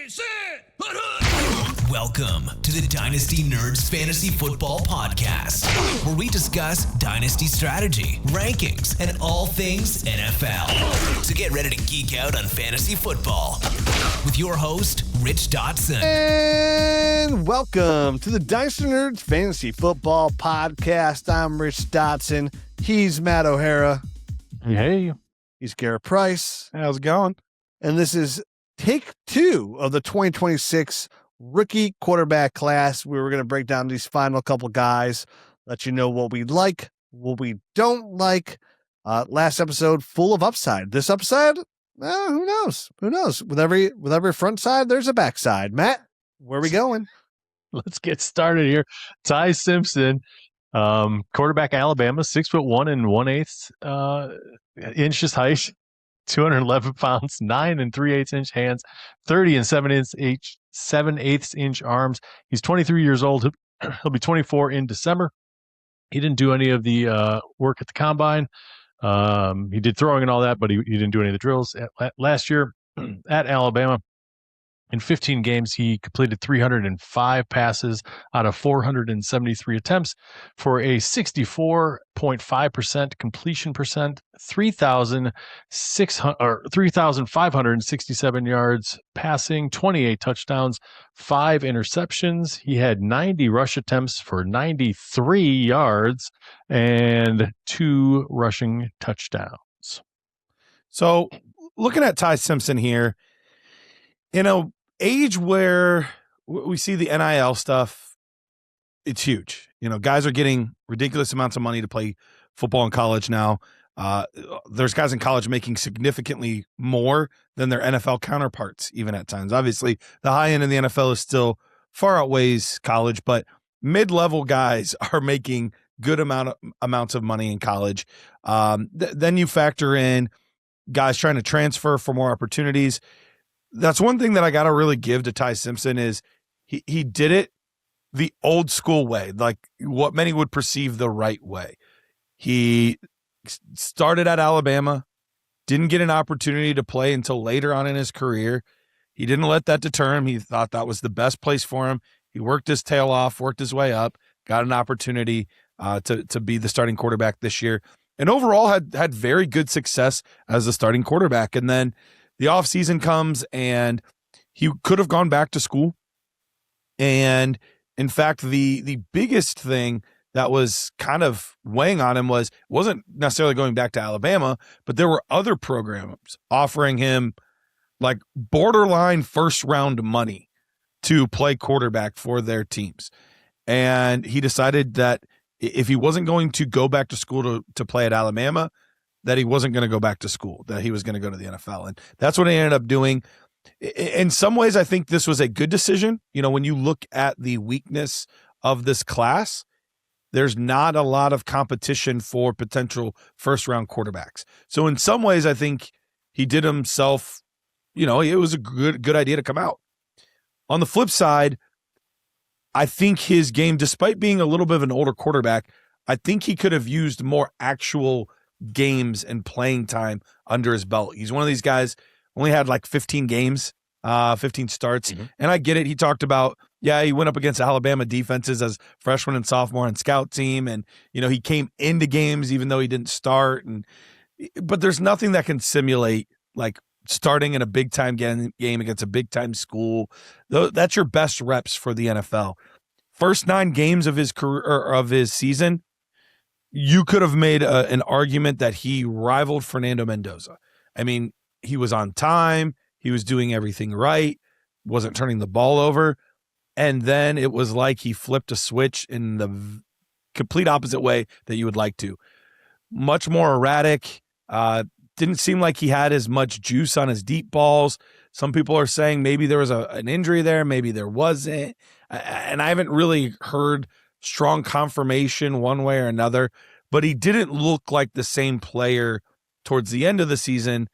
set, Welcome to the Dynasty Nerds Fantasy Football Podcast, where we discuss Dynasty strategy, rankings, and all things NFL. So get ready to geek out on fantasy football with your host, Rich Dotson. And welcome to the Dynasty Nerds Fantasy Football Podcast. I'm Rich Dotson. He's Matt O'Hara. Hey. He's Garret Price. How's it going? And this is take 2 of the 2026 rookie quarterback class. We were going to break down these final couple guys, let you know what we like, what we don't like. Last episode full of upside. This upside, who knows? Who knows? With every front side, there's a backside. Matt, where are we going? Let's get started here. Ty Simpson, quarterback, Alabama, 6'1" and 1/8 inches height, 211 pounds, 9 3/8 inch hands, 30 7/8 inch arms. He's 23 years old. He'll be 24 in December. He didn't do any of the work at the combine. He did throwing and all that, but he didn't do any of the drills last year at Alabama. In 15 games, he completed 305 passes out of 473 attempts for a 64.5% completion percent, 3,567 yards passing, 28 touchdowns, 5 interceptions. He had 90 rush attempts for 93 yards and 2 rushing touchdowns. So looking at Ty Simpson here, age where we see the NIL stuff, it's huge. Guys are getting ridiculous amounts of money to play football in college now. There's guys in college making significantly more than their NFL counterparts, even at times. Obviously, the high end in the NFL is still far outweighs college, but mid-level guys are making good amounts of money in college. Then you factor in guys trying to transfer for more opportunities. That's one thing that I got to really give to Ty Simpson is he did it the old school way, like what many would perceive the right way. He started at Alabama, didn't get an opportunity to play until later on in his career. He didn't let that deter him. He thought that was the best place for him. He worked his tail off, worked his way up, got an opportunity to be the starting quarterback this year, and overall had very good success as a starting quarterback. And then the offseason comes, and he could have gone back to school. And in fact, the biggest thing that was kind of weighing on him wasn't necessarily going back to Alabama, but there were other programs offering him like borderline first round money to play quarterback for their teams. And he decided that if he wasn't going to go back to school to play at Alabama, that he wasn't going to go back to school, that he was going to go to the NFL. And that's what he ended up doing. In some ways, I think this was a good decision. When you look at the weakness of this class, there's not a lot of competition for potential first-round quarterbacks. So in some ways, I think he did himself, it was a good idea to come out. On the flip side, I think his game, despite being a little bit of an older quarterback, I think he could have used more actual games and playing time under his belt. He's one of these guys, only had like 15 games, 15 starts. Mm-hmm. And I get it. He talked about, he went up against Alabama defenses as freshman and sophomore on scout team. And, he came into games even though he didn't start. But there's nothing that can simulate like starting in a big time game against a big time school. That's your best reps for the NFL. First 9 games of his career, or of his season, you could have made an argument that he rivaled Fernando Mendoza. I mean, he was on time. He was doing everything right, wasn't turning the ball over. And then it was like he flipped a switch in the complete opposite way that you would like to. Much more erratic. Didn't seem like he had as much juice on his deep balls. Some people are saying maybe there was an injury there. Maybe there wasn't. And I haven't really heard strong confirmation one way or another, but he didn't look like the same player towards the end of the season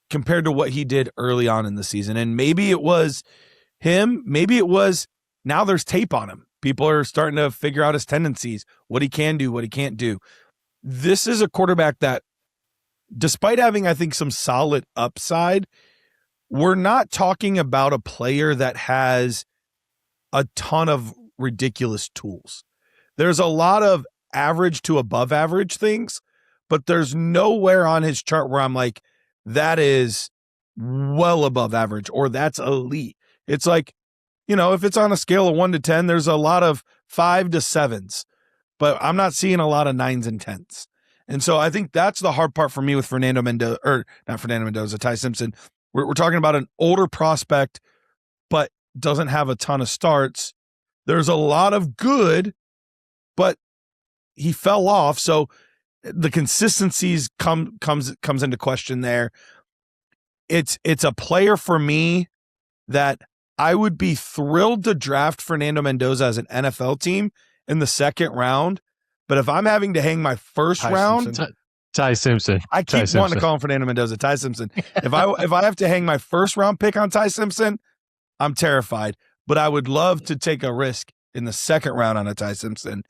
compared to what he did early on in the season. And maybe it was him, maybe it was now there's tape on him. People are starting to figure out his tendencies, what he can do, what he can't do. This is a quarterback that, despite having, I think, some solid upside, we're not talking about a player that has a ton of ridiculous tools. There's a lot of average to above average things, but there's nowhere on his chart where I'm like, that is well above average or that's elite. It's like, if it's on a scale of 1 to 10, there's a lot of 5 to 7s, but I'm not seeing a lot of 9s and 10s. And so I think that's the hard part for me with Ty Simpson. We're talking about an older prospect, but doesn't have a ton of starts. There's a lot of good, but he fell off. So the consistencies comes into question there. It's a player for me that I would be thrilled to draft Fernando Mendoza as an NFL team in the second round. But if I'm having to hang my first round, Ty Simpson. I keep wanting to call him Fernando Mendoza, Ty Simpson. If I have to hang my first round pick on Ty Simpson, I'm terrified. But I would love to take a risk in the second round on a Ty Simpson.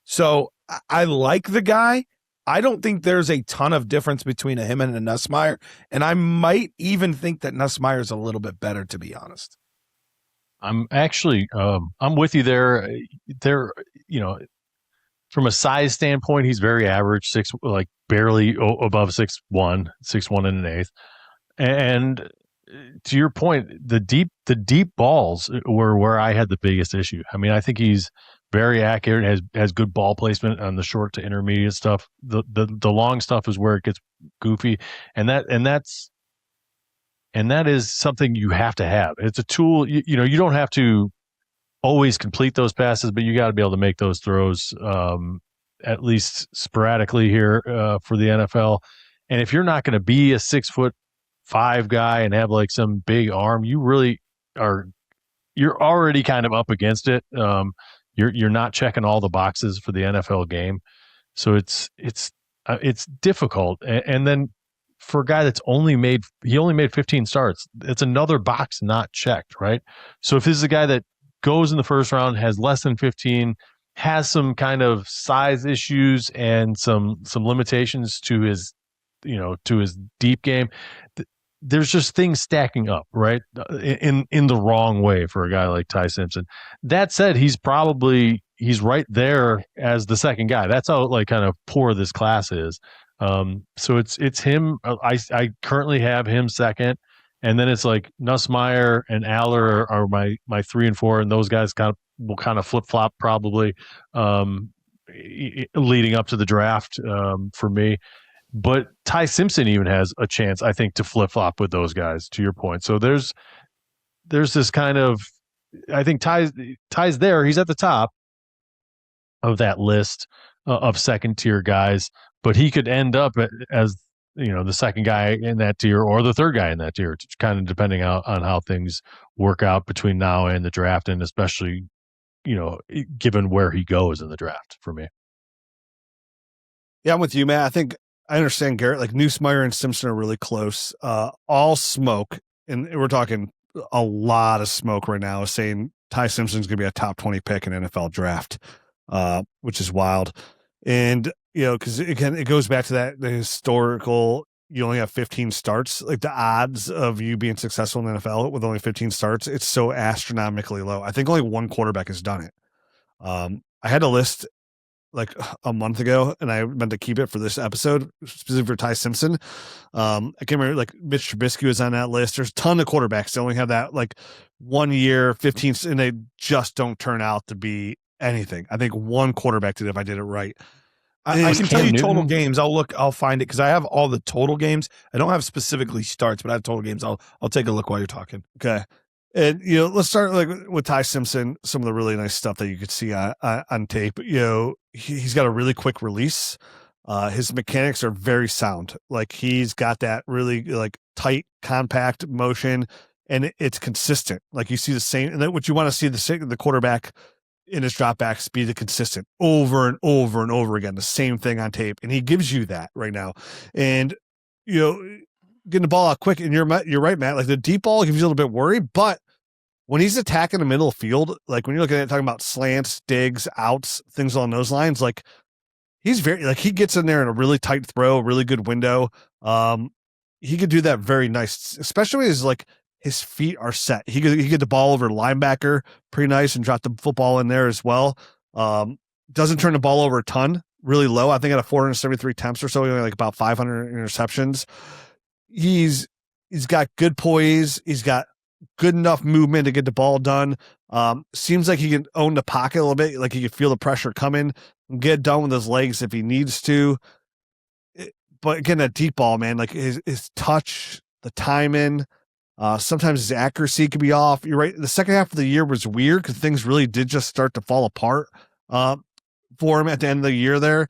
So I like the guy. I don't think there's a ton of difference between him and a Nussmeier. And I might even think that Nussmeier is a little bit better, to be honest. I'm actually, I'm with you there. From a size standpoint, he's very average, barely above 6'1", 6'1" and an eighth. And to your point, the deep balls were where I had the biggest issue. I mean, I think he's very accurate, has good ball placement on the short to intermediate stuff. The long stuff is where it gets goofy, and that is something you have to have. It's a tool. You don't have to always complete those passes, but you got to be able to make those throws at least sporadically here for the NFL. And if you're not going to be a 6'5" guy and have like some big arm, you really are. You're already kind of up against it. You're not checking all the boxes for the NFL game, so it's difficult. And then for a guy that's only made 15 starts, it's another box not checked, right? So if this is a guy that goes in the first round, has less than 15, has some kind of size issues and some limitations to his deep game, there's just things stacking up, right? In the wrong way for a guy like Ty Simpson. That said, he's right there as the second guy. That's how kind of poor this class is. So it's him. I currently have him second, and then it's like Nussmeier and Aller are my 3 and 4, and those guys will kind of flip flop probably leading up to the draft for me. But Ty Simpson even has a chance, I think, to flip flop with those guys. To your point, so there's this kind of, I think Ty's there. He's at the top of that list of second tier guys, but he could end up as the second guy in that tier or the third guy in that tier, kind of depending on how things work out between now and the draft, and especially given where he goes in the draft for me. Yeah, I'm with you, Matt. I think I understand Garrett. Like Nussmeier and Simpson are really close. All smoke, and we're talking a lot of smoke right now, is saying Ty Simpson's going to be a top 20 pick in NFL draft, which is wild. And because again, it goes back to the historical. You only have 15 starts. Like the odds of you being successful in the NFL with only 15 starts, it's so astronomically low. I think only one quarterback has done it. I had a list like a month ago, and I meant to keep it for this episode, specifically for Ty Simpson. I can't remember, like Mitch Trubisky was on that list. There's a ton of quarterbacks that only have that like 1 year, 15, and they just don't turn out to be anything. I think one quarterback did, if I did it right. I can tell you total games. I'll find it because I have all the total games. I don't have specifically starts, but I have total games. I'll take a look while you're talking. Okay. And, let's start like with Ty Simpson, some of the really nice stuff that you could see on tape. He's got a really quick release. His mechanics are very sound. Like he's got that really like tight, compact motion, and it's consistent. Like you see the same, and then what you want to see the quarterback in his drop backs be the consistent over and over and over again, the same thing on tape. And he gives you that right now. And, getting the ball out quick, and you're right, Matt. Like the deep ball gives you a little bit worried, but when he's attacking the middle of the field, like when you're looking at talking about slants, digs, outs, things along those lines, like he's very like he gets in there in a really tight throw, really good window. He could do that very nice, especially when he's like his feet are set. He could get the ball over linebacker pretty nice and drop the football in there as well. Doesn't turn the ball over a ton, really low. I think at a 473 attempts or so, he only like about 500 interceptions. He's got good poise. He's got good enough movement to get the ball done. Seems like he can own the pocket a little bit. Like he can feel the pressure coming and get done with his legs if he needs to. But again, that deep ball, man, like his touch, the timing, sometimes his accuracy could be off. You're right. The second half of the year was weird because things really did just start to fall apart for him at the end of the year there.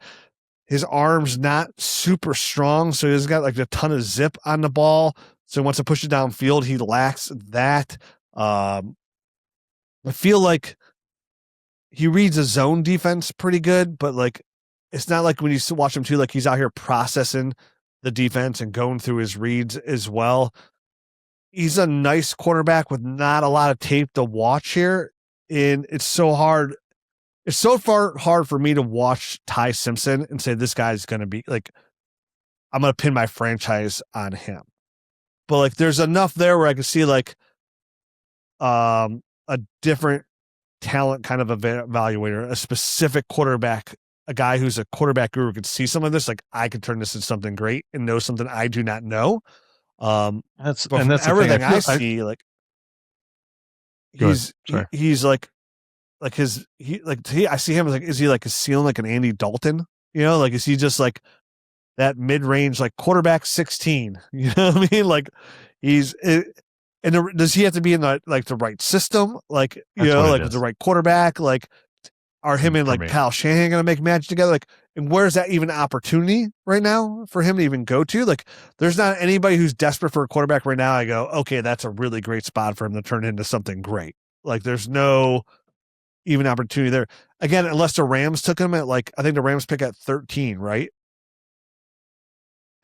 His arm's not super strong, so he's got like a ton of zip on the ball. So once to push it downfield, he lacks that. I feel like he reads a zone defense pretty good, but like it's not like when you watch him too, like he's out here processing the defense and going through his reads as well. He's a nice quarterback with not a lot of tape to watch here, and it's so hard. It's so hard for me to watch Ty Simpson and say this guy's going to be like, I'm going to pin my franchise on him. But like, there's enough there where I can see like a different talent kind of evaluator, a specific quarterback, a guy who's a quarterback guru could see some of this. Like I could turn this into something great and know something I do not know. That's everything I see. Like he's like I see him as like, is he like a ceiling like an Andy Dalton? You know, like is he just like that mid-range like quarterback 16? You know what I mean? Like does he have to be in the like the right system? Like you know, like the right quarterback? Like are him and like Kyle Shanahan going to make magic together? Like, and where's that even opportunity right now for him to even go to? Like, there's not anybody who's desperate for a quarterback right now. I go, okay, that's a really great spot for him to turn into something great. Like, there's no even opportunity there. Again, unless the Rams took him at like, I think the Rams pick at 13, right?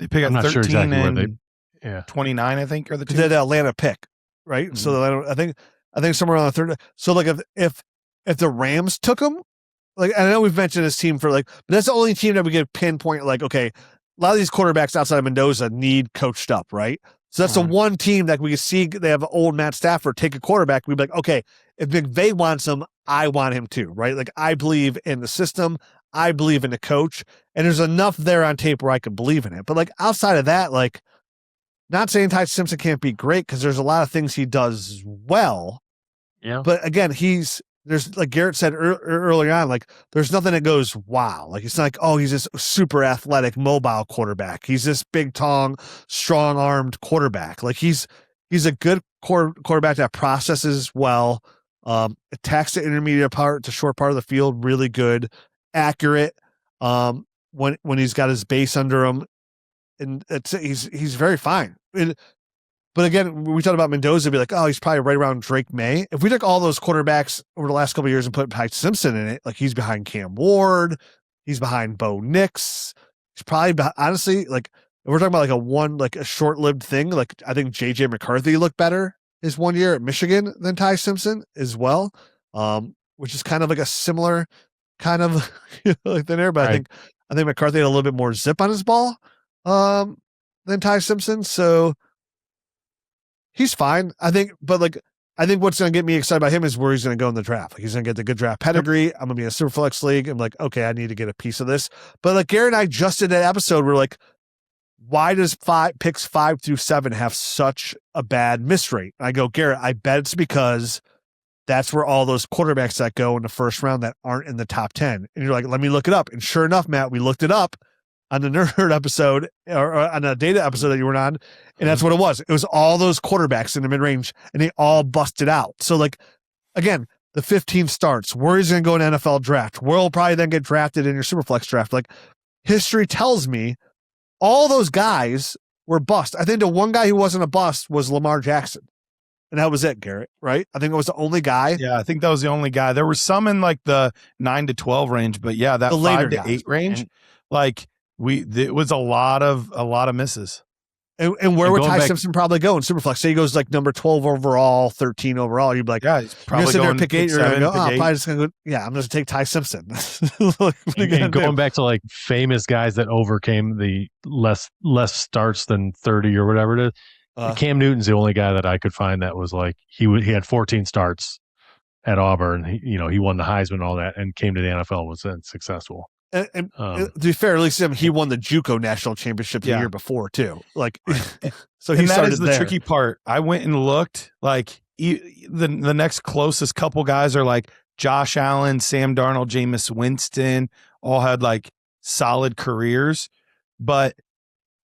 They pick at 13 sure exactly and 29, I think, are the two. The Atlanta pick, right? Mm-hmm. So I think somewhere around the third. So like if the Rams took him, like I know we've mentioned this team for like, but that's the only team that we could pinpoint. Like, okay, a lot of these quarterbacks outside of Mendoza need coached up, right? So that's the one team that we can see. They have old Matt Stafford take a quarterback. We'd be like, okay, if McVay wants him, I want him too, right? Like I believe in the system. I believe in the coach, and there's enough there on tape where I can believe in it. But like outside of that, like not saying Ty Simpson can't be great because there's a lot of things he does well. Yeah. But again, there's like Garrett said earlier on, like there's nothing that goes wow. Like it's not like, oh, he's this super athletic, mobile quarterback. He's this big, strong armed quarterback. Like he's a good quarterback that processes well, attacks the intermediate part, the short part of the field, really good, accurate. When he's got his base under him, and he's very fine. But again, we talked about Mendoza, be like, oh, he's probably right around Drake May. If we took all those quarterbacks over the last couple of years and put Ty Simpson in it, like he's behind Cam Ward, he's behind Bo Nix. He's probably honestly, like if we're talking about a short-lived thing, like I think JJ McCarthy looked better his 1 year at Michigan than Ty Simpson as well, which is kind of like a similar kind of like than there. But right. I think McCarthy had a little bit more zip on his ball than Ty Simpson, so. He's fine, I think, but like I think what's going to get me excited about him is where he's going to go in the draft. Like he's going to get the good draft pedigree. I'm going to be in a Superflex league. I'm like, okay, I need to get a piece of this. But like Garrett and I just did that episode. We're like, why does picks 5 through 7 have such a bad miss rate? And I go, Garrett, I bet it's because that's where all those quarterbacks that go in the first round that aren't in the top 10. And you're like, let me look it up. And sure enough, Matt, we looked it up on the Nerd episode or on the Data episode that you were on. And that's what it was. It was all those quarterbacks in the mid-range and they all busted out. So like, again, the 15 starts, where he's going to go in NFL draft, where he'll probably then get drafted in your Superflex draft. Like history tells me all those guys were bust. I think the one guy who wasn't a bust was Lamar Jackson. And that was it, Garrett, right? I think it was the only guy. Yeah, I think that was the only guy. There were some in like the 9 to 12 range, but yeah, that 5 to 8 range, like it was a lot of misses. And where would Ty Simpson probably go in Superflex? Say he goes like number 12 overall, 13 overall. You'd be like, yeah, he's probably going to pick 8. You're going to go, I'm probably just going to go, yeah, I'm going to take Ty Simpson. and going back to like famous guys that overcame the less starts than 30 or whatever it is. Cam Newton's the only guy that I could find that was like he had 14 starts at Auburn. He won the Heisman and all that, and came to the NFL and was then successful. And to be fair, at least he won the JUCO national championship the year before too. Like, so he started that is the there. tricky part. I went and looked. Like the next closest couple guys are like Josh Allen, Sam Darnold, Jameis Winston. All had like solid careers, but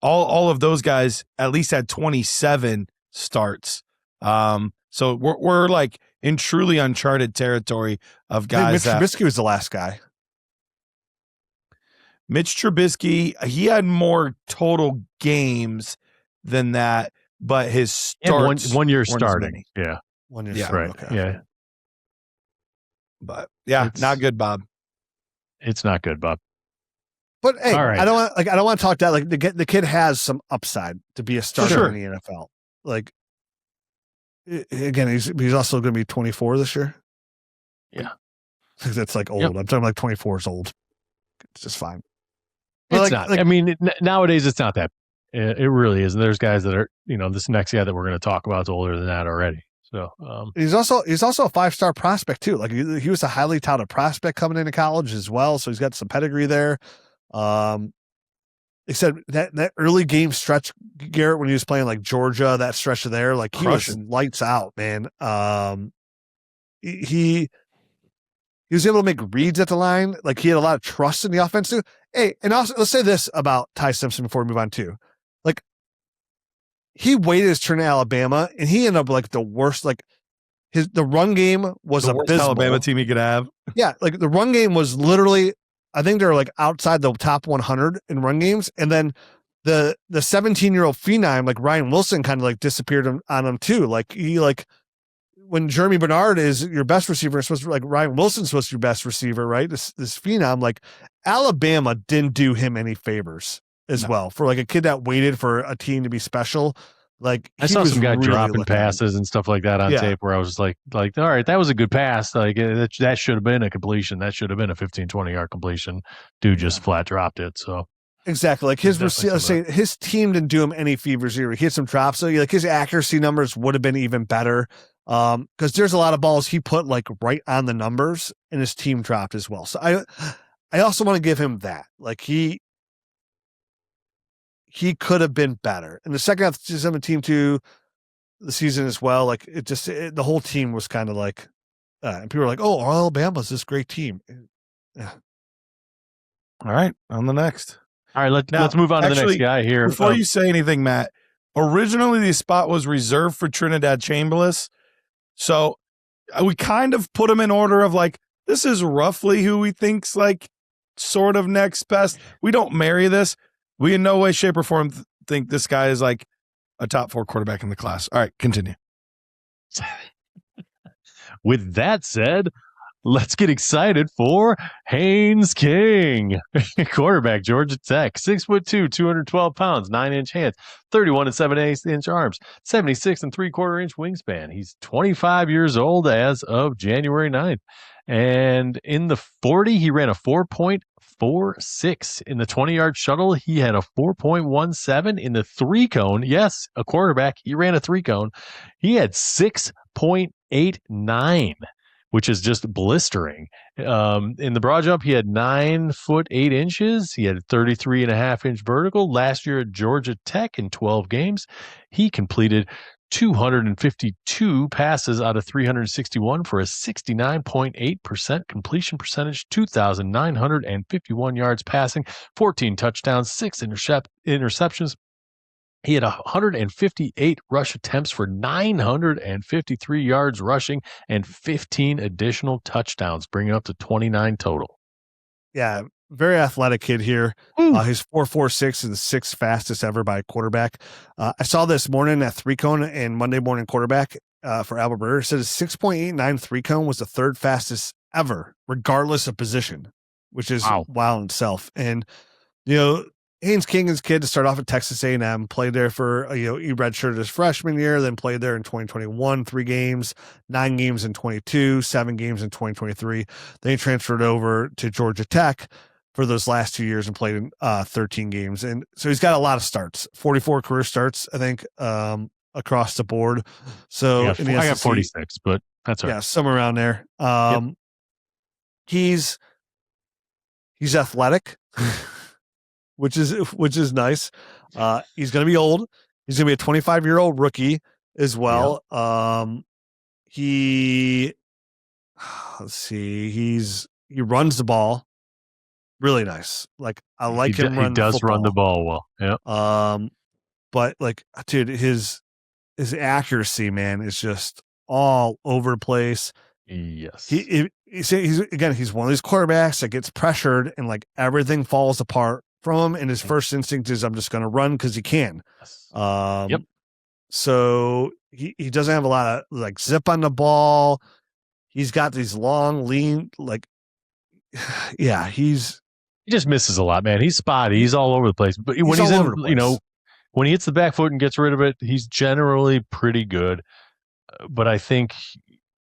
all of those guys at least had 27 starts. So we're like in truly uncharted territory of guys. Mitch Trubisky was the last guy. Mitch Trubisky, he had more total games than that, but his starts one year starting. Yeah. 1 year. Yeah. Starting. Right. Okay. Yeah. But not good, Bob. It's not good, Bob. But hey, All right. I don't want to talk that. Like the kid has some upside to be a starter Sure. in the NFL. Like again, he's also going to be 24 this year. Yeah. That's like old. Yep. I'm talking like 24 is old. It's just fine. It's not. I mean, nowadays it's not that. It really isn't. There's guys that are, this next guy that we're going to talk about is older than that already. So he's also a 5-star prospect too. Like he was a highly touted prospect coming into college as well. So he's got some pedigree there. They said that early game stretch, Garrett, when he was playing like Georgia, that stretch of there, like he was lights out, man. He was able to make reads at the line. Like he had a lot of trust in the offense too. Hey, and also let's say this about Ty Simpson before we move on too. Like he waited his turn to Alabama and he ended up like the worst, like the run game was the worst Alabama team he could have. Yeah. Like the run game was literally, I think they're like outside the top 100 in run games. And then the 17-year-old phenom, like Ryan Wilson kind of like disappeared on him too. Like when Jeremy Bernard is your best receiver, it's supposed to be like Ryan Wilson's supposed to be your best receiver, right? This phenom, like Alabama didn't do him any favors as well for like a kid that waited for a team to be special. Like I saw some guy really dropping passes and stuff like that on tape where I was like, all right, that was a good pass. Like that should have been a completion. That should have been a 15, 20-yard completion. Dude just flat dropped it. So exactly. Like his team didn't do him any favors here. He had some drops. So like his accuracy numbers would have been even better. Because there's a lot of balls he put like right on the numbers and his team dropped as well. So I also want to give him that. Like he could have been better. In the second half of 2017 the season as well, like the whole team was kind of like, and people were like, oh, Alabama's this great team. Yeah. All right, on the next. All right, let's move on to the next guy here. Before you say anything, Matt, originally the spot was reserved for Trinidad Chambliss. So we kind of put him in order of like, this is roughly who we think's like sort of next best. We don't marry this. We in no way, shape, or form think this guy is like a top 4 quarterback in the class. All right, continue. With that said, let's get excited for Haynes King, quarterback, Georgia Tech, 6'2", 212 pounds, 9-inch hands, 31 7/8-inch arms, 76 3/4-inch wingspan. He's 25 years old as of January 9th. And in the 40, he ran a 4.46. In the 20-yard shuttle, he had a 4.17. In the 3-cone, yes, a quarterback, he ran a 3-cone. He had 6.89. which is just blistering. In the broad jump, he had 9 foot 8 inches. He had 33.5-inch vertical. Last year at Georgia Tech in 12 games, he completed 252 passes out of 361 for a 69.8% completion percentage, 2,951 yards passing, 14 touchdowns, 6 interceptions. He had 158 rush attempts for 953 yards rushing and 15 additional touchdowns, bringing up to 29 total. Yeah, very athletic kid here. He's 4.46 and the 6th fastest ever by a quarterback. I saw this morning at 3-cone and Monday morning quarterback for Albert Breer. It said his 6.89 3-cone was the 3rd fastest ever, regardless of position, which is wild in itself. And, Haynes King is a kid to start off at Texas A&M, played there for, he redshirted his freshman year, then played there in 2021, 3 games, 9 games in 22, 7 games in 2023. Then he transferred over to Georgia Tech for those last 2 years and played in 13 games. And so he's got a lot of starts, 44 career starts, I think. across the board. So I got 46, but that's all right. Yeah, somewhere around there. He's athletic, which is nice. He's going to be old. He's going to be a 25-year-old rookie as well. He runs the ball really nice. Like I like him. He does run the ball well. Yeah. But like, dude, his accuracy, man, is just all over the place. Yes. He's one of these quarterbacks that gets pressured and like everything falls apart from him. And his first instinct is, I'm just going to run because he can. So he doesn't have a lot of like zip on the ball. He's got these long, lean, like, he just misses a lot, man. He's spotty. He's all over the place. But when he's in, when he hits the back foot and gets rid of it, he's generally pretty good. But I think,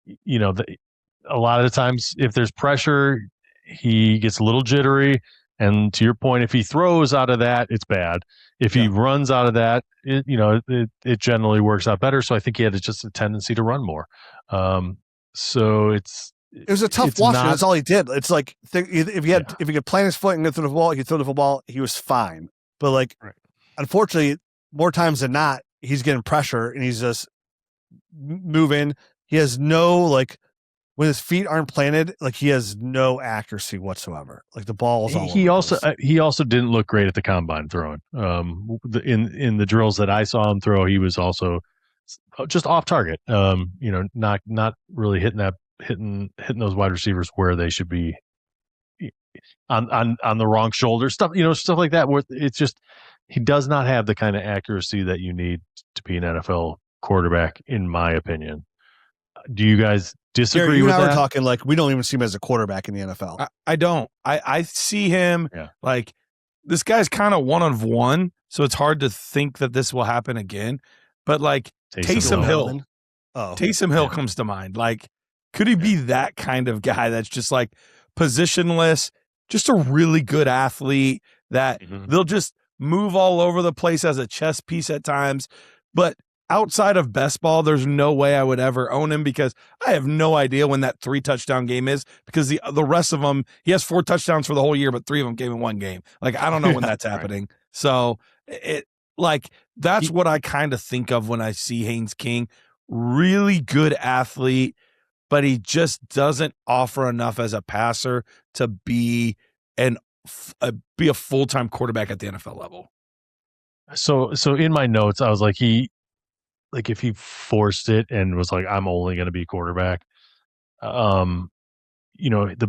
a lot of the times if there's pressure, he gets a little jittery. And to your point, if he throws out of that, it's bad. If he runs out of that, it generally works out better. So I think he had just a tendency to run more. So it was a tough watch. That's all he did. It's like if he could plant his foot and get through the ball, he could throw the football. He was fine. But like, unfortunately, more times than not, he's getting pressure and he's just moving. He has no when his feet aren't planted, like he has no accuracy whatsoever. Like the ball is all he also didn't look great at the combine throwing. In the drills that I saw him throw, he was also just off target. Not really hitting those wide receivers where they should be on the wrong shoulder, stuff like that, where it's just he does not have the kind of accuracy that you need to be an NFL quarterback, in my opinion. Do you guys disagree with that? We're talking like we don't even see him as a quarterback in the NFL. I don't. I see him like this guy's kind of one of one, so it's hard to think that this will happen again. But like Taysom Hill comes to mind. Like, could he be that kind of guy that's just like positionless, just a really good athlete that they'll just move all over the place as a chess piece at times, but outside of best ball, there's no way I would ever own him because I have no idea when that 3-touchdown game is because the rest of them, he has 4 touchdowns for the whole year, but 3 of them came in one game. Like, I don't know when that's happening. So that's what I kind of think of when I see Haynes King. Really good athlete, but he just doesn't offer enough as a passer to be a full-time quarterback at the NFL level. So in my notes, I was like, if he forced it and was like, I'm only going to be quarterback, the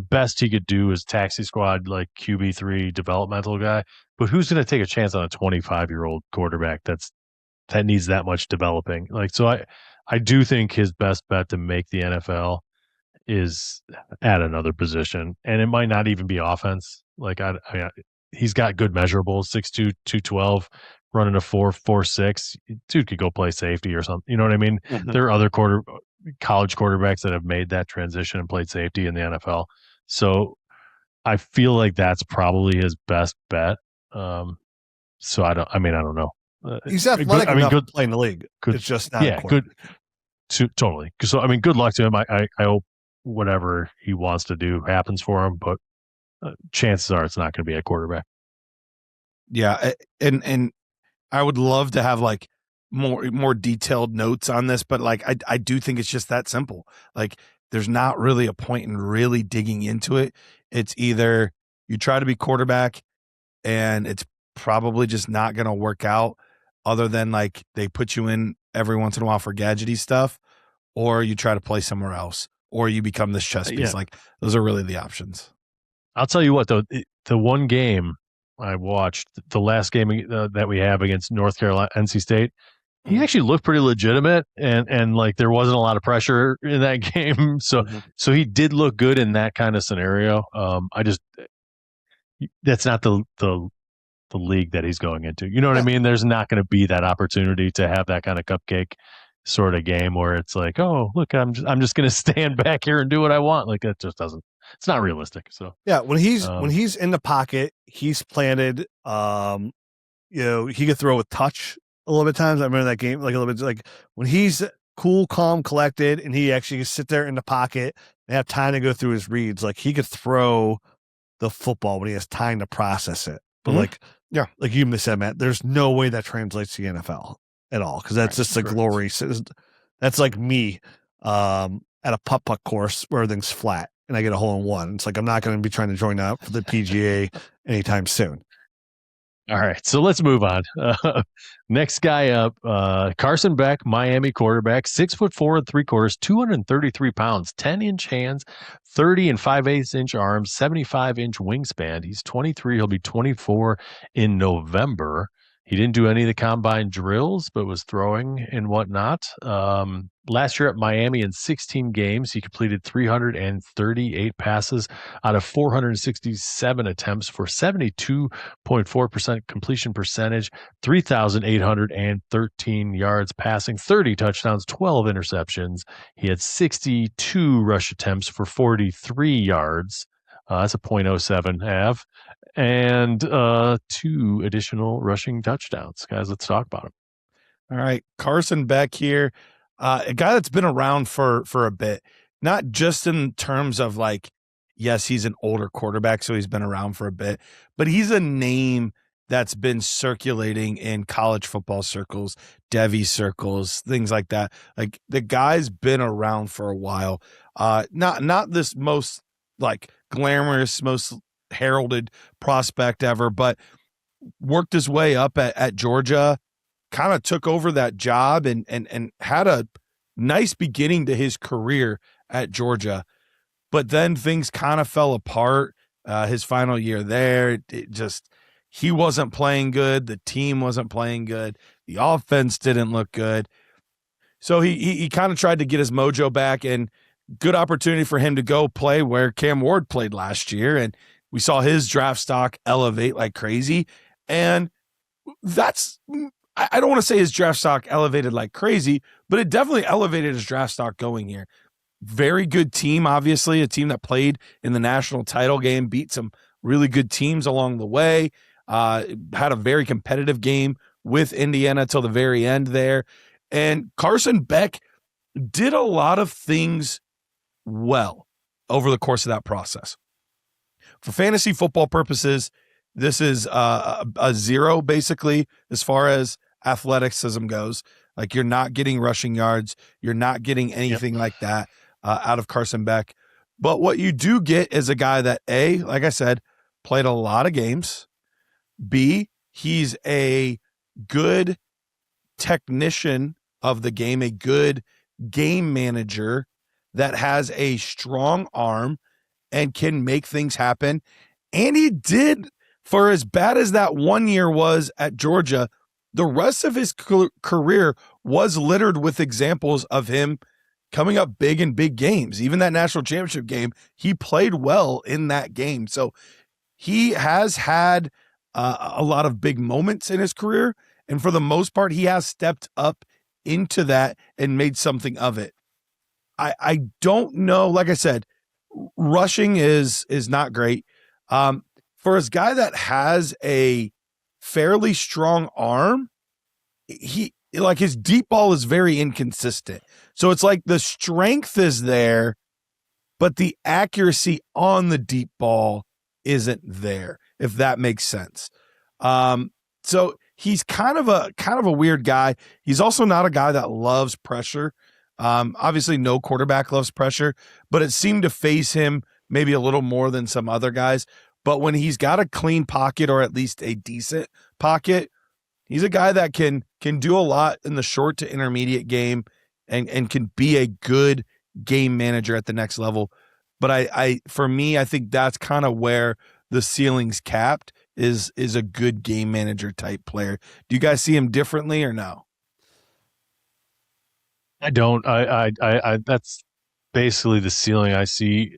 best he could do is taxi squad, like QB3 developmental guy. But who's going to take a chance on a 25-year-old quarterback that needs that much developing? Like, so I do think his best bet to make the NFL is at another position, and it might not even be offense. Like, he's got good measurables, 6'2", 212, running a 4.46. Dude could go play safety or something. You know what I mean? There are other college quarterbacks that have made that transition and played safety in the NFL. So I feel like that's probably his best bet. So I don't know. He's athletic enough to play in the league. It's just not good. Totally. So good luck to him. I hope whatever he wants to do happens for him, but chances are it's not going to be a quarterback. Yeah, and I would love to have like more detailed notes on this, but like I do think it's just that simple. Like, there's not really a point in really digging into it. It's either you try to be quarterback and it's probably just not going to work out, other than like they put you in every once in a while for gadgety stuff, or you try to play somewhere else, or you become this chess piece. Like, those are really the options. I'll tell you what, though, the one game I watched, the last game that we have against North Carolina, NC State, he actually looked pretty legitimate, and like there wasn't a lot of pressure in that game. So he did look good in that kind of scenario. That's not the league that he's going into. You know what I mean? There's not going to be that opportunity to have that kind of cupcake sort of game where it's like, oh, look, I'm just going to stand back here and do what I want. Like, that just doesn't. It's not realistic. So yeah, when he's in the pocket, he's planted. He could throw with touch a little bit of times. I remember that game, like a little bit, like when he's cool, calm, collected, and he actually can sit there in the pocket and have time to go through his reads. Like he could throw the football when he has time to process it. But like you said, Matt, there's no way that translates to the NFL at all, because that's just a glory. That's like me at a putt course where everything's flat and I get a hole in one. It's like I'm not going to be trying to join up for the PGA anytime soon. All right, so let's move on. Next guy up, Carson Beck, Miami quarterback, 6'4" and 3/4, 233 pounds, 10-inch hands, 30 and 5/8 arms, 75-inch wingspan. He's 23. He'll be 24 in November. He didn't do any of the combine drills, but was throwing and whatnot. Last year at Miami in 16 games, he completed 338 passes out of 467 attempts for 72.4% completion percentage, 3,813 yards passing, 30 touchdowns, 12 interceptions. He had 62 rush attempts for 43 yards. That's a .07 half. And 2 additional rushing touchdowns. Guys, let's talk about him. All right. Carson Beck here, a guy that's been around for a bit, not just in terms of like, yes, he's an older quarterback, so he's been around for a bit, but he's a name that's been circulating in college football circles, Devy circles, things like that. Like the guy's been around for a while. Not this most like glamorous, most heralded prospect ever, but worked his way up at Georgia, kind of took over that job and had a nice beginning to his career at Georgia. But then things kind of fell apart. His final year there, he wasn't playing good. The team wasn't playing good. The offense didn't look good. So he kind of tried to get his mojo back, and good opportunity for him to go play where Cam Ward played last year. And we saw his draft stock elevate like crazy. And that's, I don't want to say his draft stock elevated like crazy, but it definitely elevated his draft stock going here. Very good team, obviously, a team that played in the national title game, beat some really good teams along the way, had a very competitive game with Indiana till the very end there. And Carson Beck did a lot of things well over the course of that process. For fantasy football purposes, this is a 0 basically as far as athleticism goes. Like you're not getting rushing yards, you're not getting anything like that out of Carson Beck. But what you do get is a guy that A, like I said, played a lot of games. B, he's a good technician of the game, a good game manager that has a strong arm and can make things happen. And he did, for as bad as that 1 year was at Georgia, the rest of his career was littered with examples of him coming up big in big games. Even that national championship game, he played well in that game. So he has had a lot of big moments in his career. And for the most part, he has stepped up into that and made something of it. I don't know. Like I said, rushing is not great. For a guy that has a fairly strong arm, his deep ball is very inconsistent. So it's like the strength is there, but the accuracy on the deep ball isn't there, if that makes sense. So he's kind of a weird guy. He's also not a guy that loves pressure. Obviously no quarterback loves pressure, but it seemed to phase him maybe a little more than some other guys. But when he's got a clean pocket, or at least a decent pocket, he's a guy that can do a lot in the short to intermediate game and can be a good game manager at the next level. But for me, I think that's kind of where the ceiling's capped, is a good game manager type player. Do you guys see him differently or no? I don't. I that's basically the ceiling I see,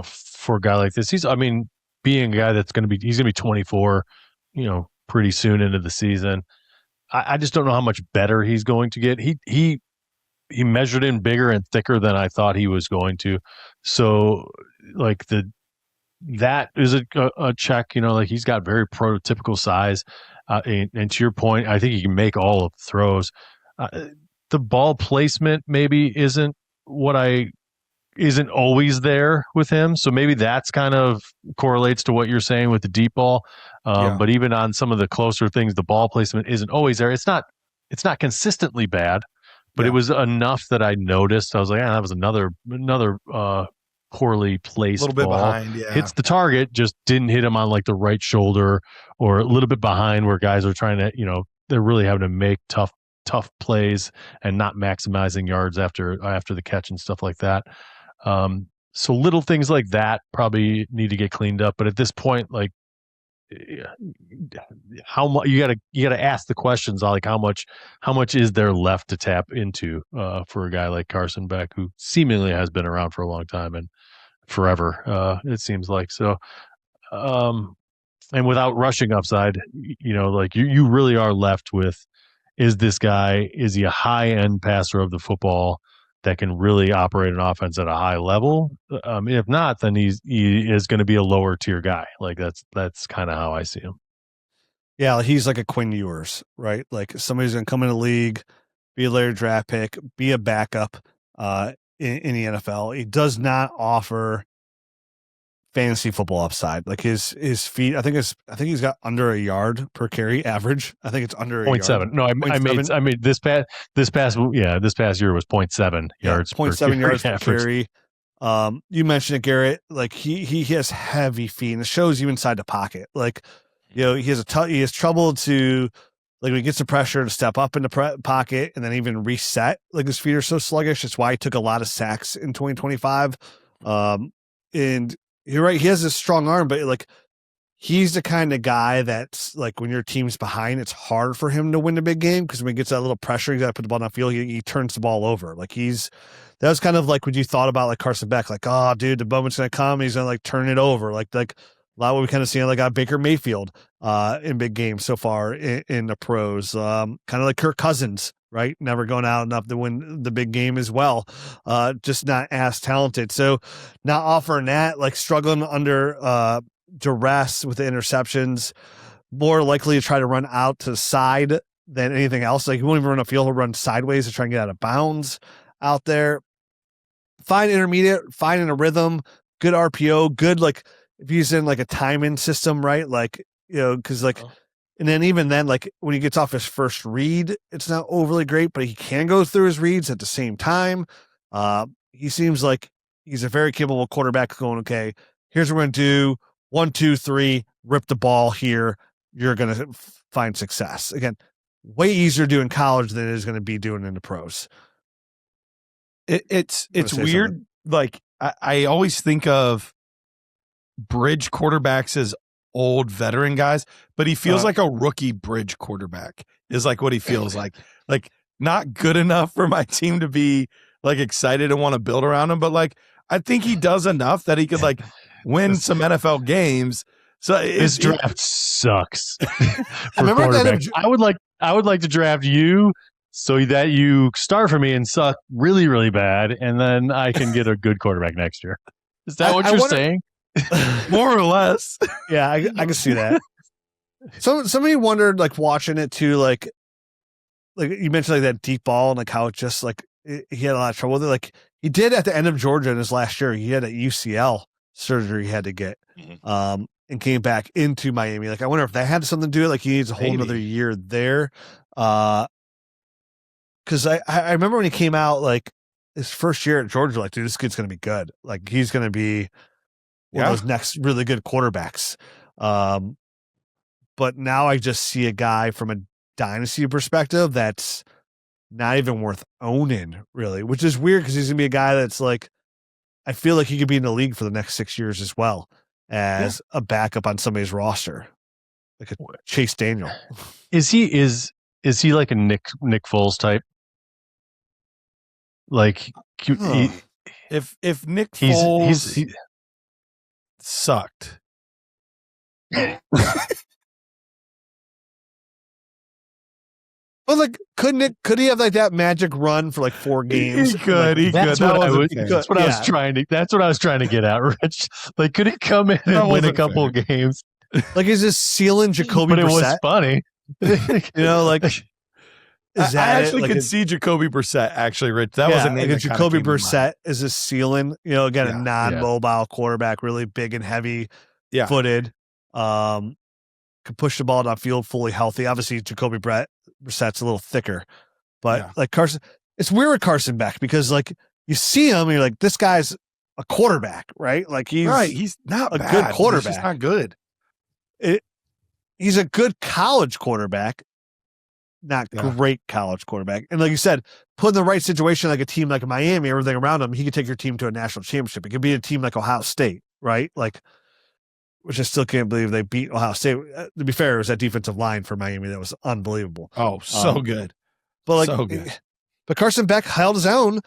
for a guy like this. Being a guy he's going to be 24, pretty soon into the season. I just don't know how much better he's going to get. He measured in bigger and thicker than I thought he was going to. So like that is a check, like he's got very prototypical size. And to your point, I think he can make all of the throws. The ball placement maybe isn't always there with him. So maybe that's kind of correlates to what you're saying with the deep ball. But even on some of the closer things, the ball placement isn't always there. It's not consistently bad, but it was enough that I noticed. I was like, that was another poorly placed a little bit ball. behind. Hits the target, just didn't hit him on like the right shoulder, or a little bit behind where guys are trying to, they're really having to make tough plays and not maximizing yards after the catch and stuff like that. So little things like that probably need to get cleaned up. But at this point, like, how much you gotta ask the questions, like how much is there left to tap into for a guy like Carson Beck, who seemingly has been around for a long time and forever, it seems like. So and without rushing upside, like you really are left with, is he a high end passer of the football that can really operate an offense at a high level? If not, then he is going to be a lower tier guy. Like that's kind of how I see him. Yeah, he's like a Quinn Ewers, right? Like somebody's going to come in the league, be a later draft pick, be a backup in the NFL. He does not offer fantasy football upside. Like his feet, I think he's got under a yard per carry average. I think it's under 0.7. No, I made this past year was 0.7 yards. 0.7 yards per carry. You mentioned it, Garrett. Like he has heavy feet, and it shows you inside the pocket. Like, he has trouble to, like, when he gets the pressure to step up in the pocket and then even reset. Like his feet are so sluggish. That's why he took a lot of sacks in 2025. And you're right. He has a strong arm, but like he's the kind of guy that's like when your team's behind, it's hard for him to win the big game because when he gets that little pressure, you got to put the ball downfield. He turns the ball over. Like that was kind of like when you thought about like Carson Beck, like, oh, dude, the moment's gonna come, he's gonna like turn it over. Like a lot of what we kind of see like Baker Mayfield in big games so far in the pros. Kind of like Kirk Cousins, right? Never going out enough to win the big game as well. Just not as talented. So not offering that, like struggling under duress with the interceptions, more likely to try to run out to the side than anything else. Like he won't even run a field, he'll run sideways to try and get out of bounds out there. Fine intermediate, fine in a rhythm, good RPO, good, like if he's in like a timing system, right? Like, cause like, and then even then, like when he gets off his first read, it's not overly great, but he can go through his reads at the same time. He seems like he's a very capable quarterback going, okay, here's what we're going to do. 1, 2, 3, rip the ball here. You're going to find success. Again, way easier to do in college than it is going to be doing in the pros. It's weird. Something. Like I always think of bridge quarterbacks as old veteran guys, but he feels like a rookie bridge quarterback is like what he feels like not good enough for my team to be like excited and want to build around him. But like, I think he does enough that he could like win some NFL games. So his draft sucks. I would like to draft you so that you start for me and suck really, really bad. And then I can get a good quarterback next year. Is that what you're saying? More or less. Yeah, I can see that. So somebody wondered, like watching it too, like you mentioned like that deep ball and like how it just like he had a lot of trouble with it. Like he did at the end of Georgia in his last year. He had a UCL surgery he had to get, and came back into Miami. Like I wonder if that had something to do with it. Like he needs a whole another year there. Because I remember when he came out, like his first year at Georgia, like dude, this kid's gonna be good. Like he's gonna be one of those next really good quarterbacks. But now I just see a guy from a dynasty perspective that's not even worth owning, really, which is weird because he's gonna be a guy that's like, I feel like he could be in the league for the next 6 years as well as a backup on somebody's roster, like a Chase Daniel. Is he like a Nick Foles type? Like if Nick Foles sucked. But like, could he have like that magic run for like 4 games? He could. That's what I was trying to get at, Rich. Like, could he come in and win a couple of games? Like, is this ceiling Jacoby Brissett? But it was funny. Like is that I actually it? could see Jacoby Brissett actually, Rich. That was a name that Jacoby came to mind. Brissett is a ceiling. Again, a Yeah. non-mobile quarterback, really big and heavy Yeah. footed. Could push the ball downfield, fully healthy. Obviously, Jacoby Brissett's a little thicker, but like Carson, it's weird with Carson Beck because like you see him, and you're like, this guy's a quarterback, right? Like he's not a bad. good quarterback. He's just not good. He's a good college quarterback, not great college quarterback. And like you said, put in the right situation, like a team like Miami, everything around him, he could take your team to a national championship. It could be a team like Ohio State, right? Like, which I still can't believe they beat Ohio State. To be fair, it was that defensive line for Miami that was unbelievable. Oh, so good. But like, so good. But Carson Beck held his own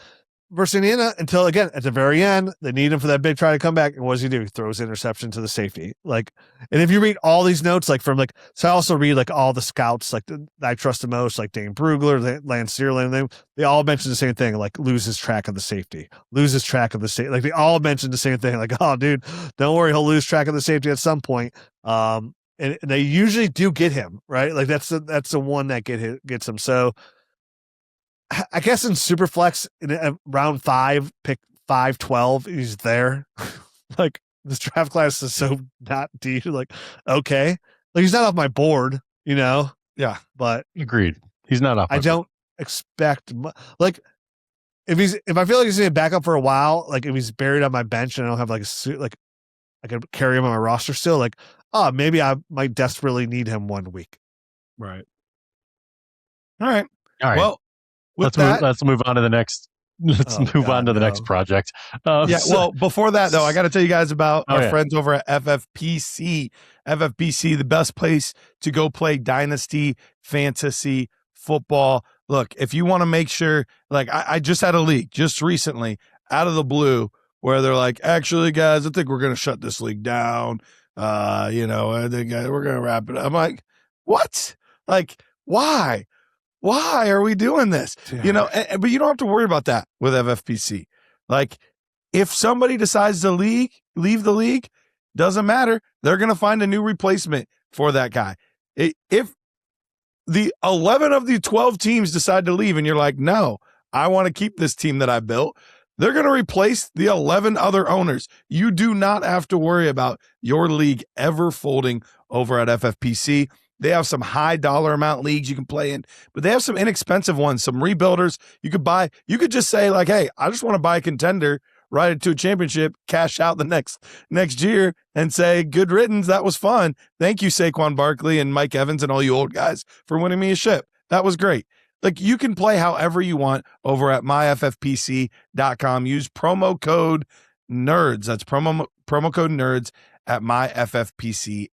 versus Indiana until, again, at the very end, they need him for that big try to come back. And what does he do? He throws interception to the safety. Like, and if you read all these notes, like from like, so I also read like all the scouts, like that I trust the most, like Dane Brugler, Lance Searland, they all mention the same thing, like loses track of the safety. Like they all mention the same thing, like, oh, dude, don't worry, he'll lose track of the safety at some point. And they usually do get him, right? Like that's the one that gets him. So I guess in Superflex in round 5, pick 512, he's there. Like this draft class is so not deep. Like, okay, like he's not off my board, Yeah, but agreed. He's not off. I don't expect like if I feel like he's gonna be back up for a while. Like if he's buried on my bench and I don't have like a suit, like I could carry him on my roster still. Like, oh, maybe I might desperately need him 1 week. Right. All right. Well. Let's move on to the next. Let's move on to the next project. Well, before that though, I got to tell you guys about our friends over at FFPC. FFPC, the best place to go play Dynasty fantasy football. Look, if you want to make sure, like I just had a league just recently out of the blue where they're like, actually, guys, I think we're going to shut this league down. I think we're going to wrap it up. I'm like, what? Like, why? Why are we doing this? Yeah. But you don't have to worry about that with FFPC. Like, if somebody decides to leave the league, doesn't matter. They're going to find a new replacement for that guy. If the 11 of the 12 teams decide to leave and you're like, no, I want to keep this team that I built, they're going to replace the 11 other owners. You do not have to worry about your league ever folding over at FFPC. They have some high dollar amount leagues you can play in, but they have some inexpensive ones, some rebuilders you could buy. You could just say like, hey, I just want to buy a contender, ride it to a championship, cash out the next year and say, good riddance. That was fun. Thank you, Saquon Barkley and Mike Evans and all you old guys for winning me a ship. That was great. Like you can play however you want over at myffpc.com. Use promo code NERDS. That's promo code NERDS at myffpc.com.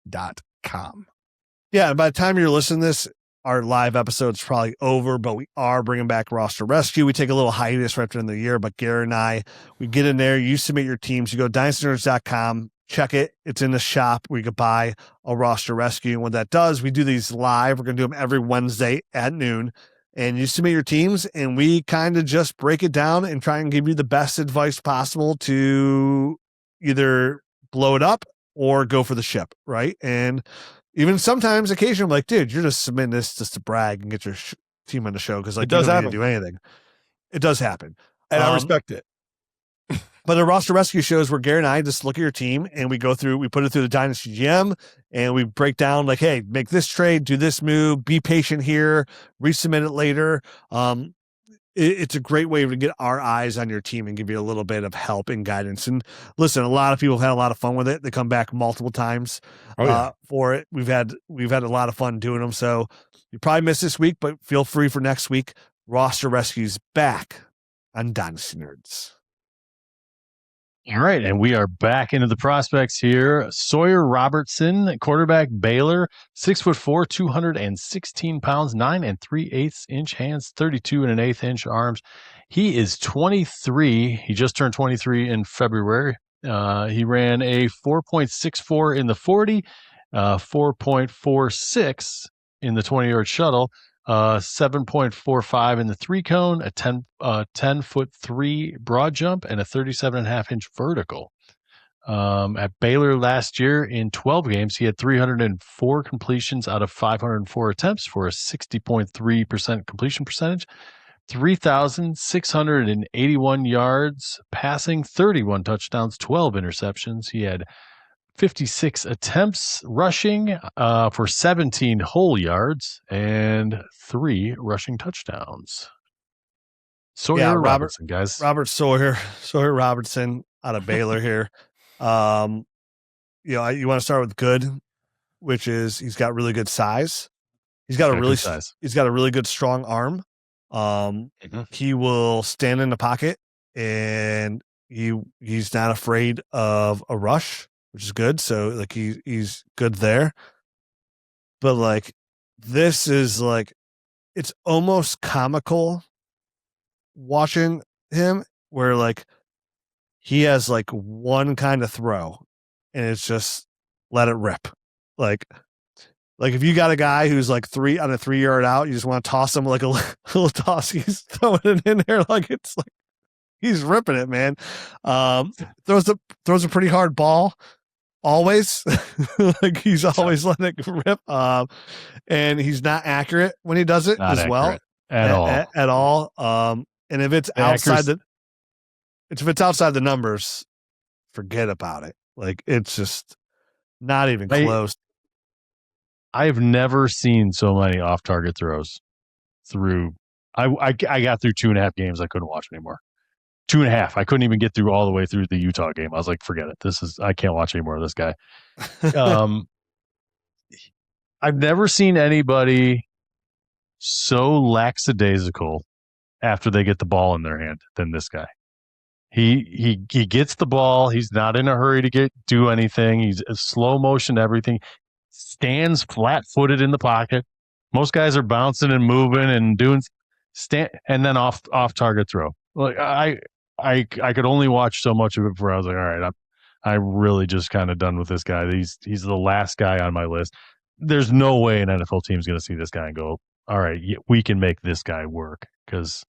Yeah, and by the time you're listening to this, our live episode's probably over, but we are bringing back Roster Rescue. We take a little hiatus right after the end of the year, but Garret and I, we get in there. You submit your teams. You go to dynastynerds.com, check it. It's in the shop where you can buy a Roster Rescue. And what that does, we do these live. We're going to do them every Wednesday at noon. And you submit your teams, and we kind of just break it down and try and give you the best advice possible to either blow it up or go for the ship, right? And even sometimes, occasionally, I'm like, dude, you're just submitting this just to brag and get your team on the show because like, you don't need to do anything. It does happen. And I respect it. But the Roster Rescue shows where Garret and I just look at your team and we put it through the Dynasty GM and we break down like, hey, make this trade, do this move, be patient here, resubmit it later. It's a great way to get our eyes on your team and give you a little bit of help and guidance. And listen, a lot of people have had a lot of fun with it. They come back multiple times for it. We've had a lot of fun doing them. So you probably missed this week, but feel free for next week. Roster Rescue's back on Dynasty Nerds. All right, and we are back into the prospects here. Sawyer Robertson, quarterback, Baylor, 6'4", 216 pounds, 9 3/8 hands, 32 1/8 arms. He is 23. He just turned 23 in February. He ran a 4.64 in the 40, 4.46 in the 20-yard shuttle, 7.45 in the 3-cone, a 10'3" broad jump, and a 37.5-inch vertical. At Baylor last year in 12 games, he had 304 completions out of 504 attempts for a 60.3% completion percentage, 3,681 yards passing, 31 touchdowns, 12 interceptions. He had 56 attempts rushing for 17 whole yards and 3 rushing touchdowns. Sawyer Robertson, guys. Sawyer Robertson out of Baylor here. You want to start with good, which is he's got really good size. He's got a really good strong arm. He will stand in the pocket and he's not afraid of a rush, which is good. So like he's good there. But like this is like it's almost comical watching him where like he has like one kind of throw and it's just let it rip. Like if you got a guy who's like 3 on a 3-yard out, you just want to toss him like a little toss. He's throwing it in there like it's like he's ripping it, man. Throws a pretty hard ball always. Like he's always letting it rip. And he's not accurate when he does it as well at all. And if it's outside the numbers, forget about it. Like it's just not even close. I have never seen so many off-target throws through. I got through 2.5 games. I couldn't watch anymore. 2.5. I couldn't even get through all the way through the Utah game. I was like, forget it. I can't watch any more of this guy. I've never seen anybody so lackadaisical after they get the ball in their hand than this guy. He gets the ball. He's not in a hurry to do anything. He's a slow motion everything. Stands flat-footed in the pocket. Most guys are bouncing and moving and doing and then off target throw. Like I could only watch so much of it before I was like, all right, I'm really just kind of done with this guy. He's the last guy on my list. There's no way an NFL team's going to see this guy and go, all right, we can make this guy work, because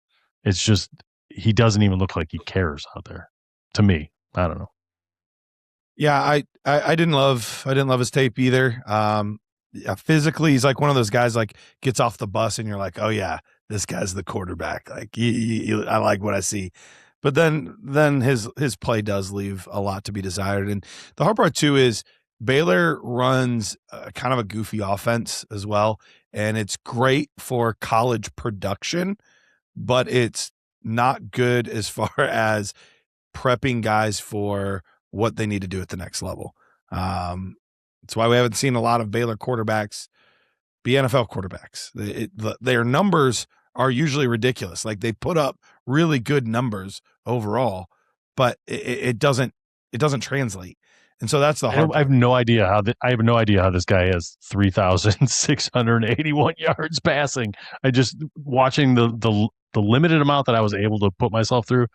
it's just he doesn't even look like he cares out there. To me, I don't know. Yeah, I didn't love his tape either. Physically, he's like one of those guys like gets off the bus and you're like, oh yeah, this guy's the quarterback. Like I like what I see. But then his play does leave a lot to be desired. And the hard part too is Baylor runs kind of a goofy offense as well, and it's great for college production, but it's not good as far as prepping guys for what they need to do at the next level. That's why we haven't seen a lot of Baylor quarterbacks be NFL quarterbacks. Their numbers are usually ridiculous. Like they put up really good numbers overall, but it doesn't translate. And so that's the hard part. I have no idea how this guy has 3,681 yards passing. I just watching the limited amount that I was able to put myself through.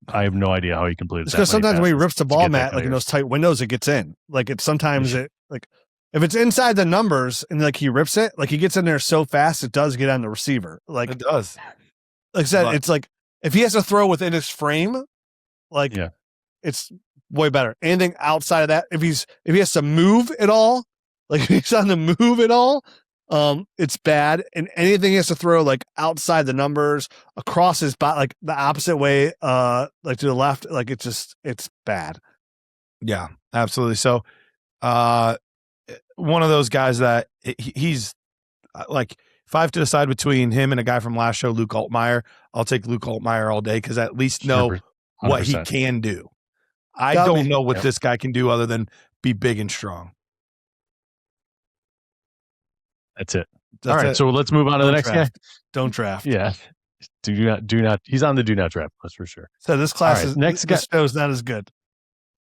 I have no idea how he completed that. Because sometimes when he rips the ball, Matt, like in those tight windows, it gets in. Like it's sometimes it like if it's inside the numbers and like he rips it, like he gets in there so fast, it does get on the receiver. Like it does. Like I said, it's like if he has to throw within his frame, like it's way better. Anything outside of that, if he has to move at all, like if he's on the move at all, it's bad. And anything he has to throw like outside the numbers, across his body, like the opposite way, like to the left, like it's bad. Yeah, absolutely. So, one of those guys that he's like, if I have to decide between him and a guy from last show, Luke Altmaier, I'll take Luke Altmaier all day because I at least know 100%. What he can do. I don't know what this guy can do other than be big and strong. That's it. All right, so let's move on to the next guy. Don't draft. Yeah. Do not. He's on the do not draft list for sure. So this class is next guy. This show's not as good.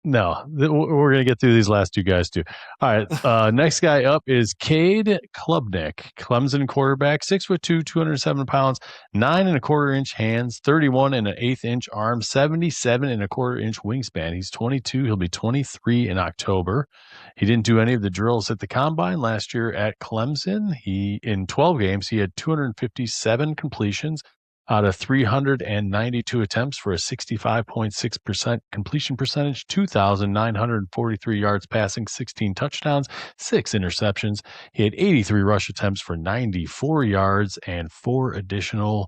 No, we're going to get through these last two guys too. All right. Next guy up is Cade Klubnik, Clemson quarterback, 6'2", 207 pounds, 9 1/4 inch hands, 31 1/8 inch arm, 77 1/4 inch wingspan. He's 22. He'll be 23 in October. He didn't do any of the drills at the combine last year at Clemson. In 12 games, he had 257 completions, out of 392 attempts for a 65.6% completion percentage, 2,943 yards passing, 16 touchdowns, 6 interceptions. He had 83 rush attempts for 94 yards and 4 additional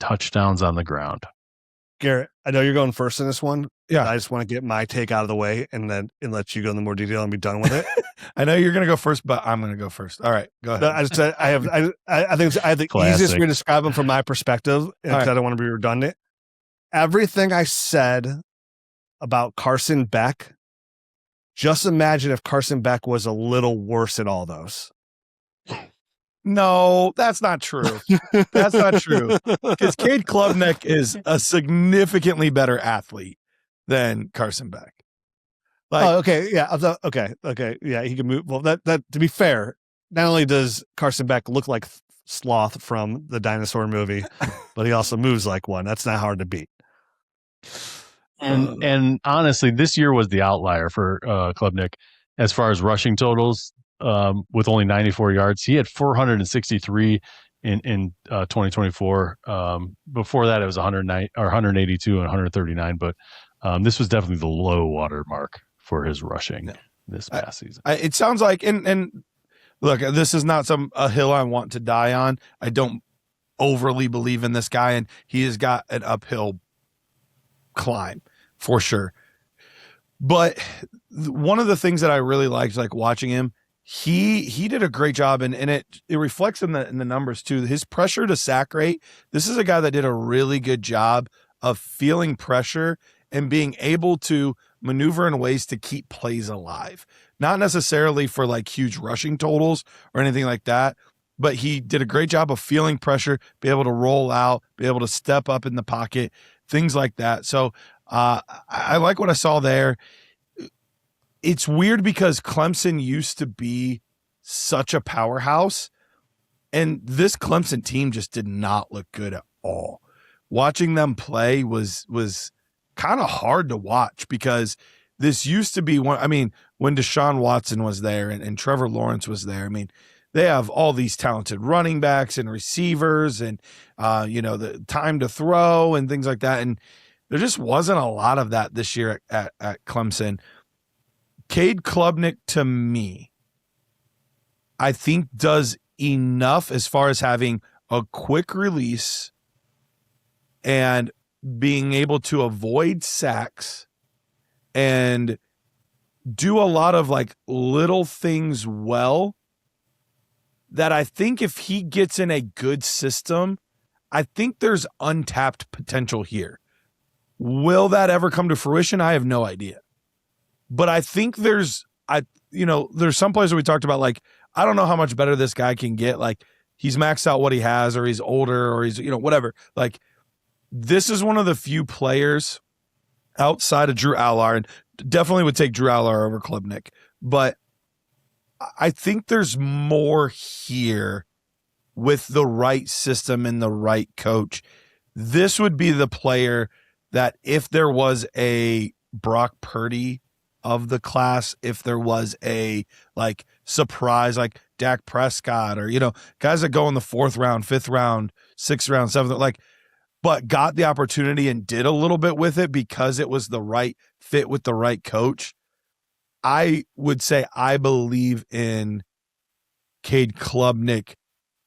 touchdowns on the ground. Garrett, I know you're going first in this one. Yeah. I just want to get my take out of the way and let you go into more detail and be done with it. I know you're going to go first, but I'm going to go first. All right, go ahead. I think I have the Classic. easiest way to describe them from my perspective, because right. I don't want to be redundant. Everything I said about Carson Beck, just imagine if Carson Beck was a little worse at all those. No, that's not true. That's not true. Because Cade Klubnik is a significantly better athlete than Carson Beck. Okay, yeah, okay, yeah, he can move. Well, that to be fair, not only does Carson Beck look like Sloth from the dinosaur movie, but he also moves like one. That's not hard to beat. And honestly, this year was the outlier for Klubnik as far as rushing totals. With only 94 yards, he had 463 in 2024. Before that, it was 109 or 182 and 139. But this was definitely the low water mark for his rushing this past season. It sounds like, and look, this is not a hill I want to die on. I don't overly believe in this guy, and he has got an uphill climb for sure. But one of the things that I really liked, like watching him, he did a great job, and it reflects in the numbers too. His pressure to sack rate. This is a guy that did a really good job of feeling pressure and being able to maneuver in ways to keep plays alive. Not necessarily for like huge rushing totals or anything like that, but he did a great job of feeling pressure, be able to roll out, be able to step up in the pocket, things like that. So I like what I saw there. It's weird because Clemson used to be such a powerhouse, and this Clemson team just did not look good at all. Watching them play was kind of hard to watch, because this used to be one. I mean, when Deshaun Watson was there and Trevor Lawrence was there, I mean, they have all these talented running backs and receivers and, the time to throw and things like that. And there just wasn't a lot of that this year at Clemson. Cade Klubnik, to me, I think does enough as far as having a quick release and being able to avoid sacks and do a lot of like little things well, that I think if he gets in a good system, I think there's untapped potential here. Will that ever come to fruition? I have no idea. But I think there's some players that we talked about, like, I don't know how much better this guy can get. Like, he's maxed out what he has, or he's older, or he's, whatever. Like, this is one of the few players outside of Drew Aller, and definitely would take Drew Aller over Klubnik. But I think there's more here with the right system and the right coach. This would be the player that, if there was a Brock Purdy of the class, if there was a like surprise like Dak Prescott, or guys that go in the 4th round, 5th round, 6th round, 7th, like, but got the opportunity and did a little bit with it because it was the right fit with the right coach, I would say I believe in Cade Klubnik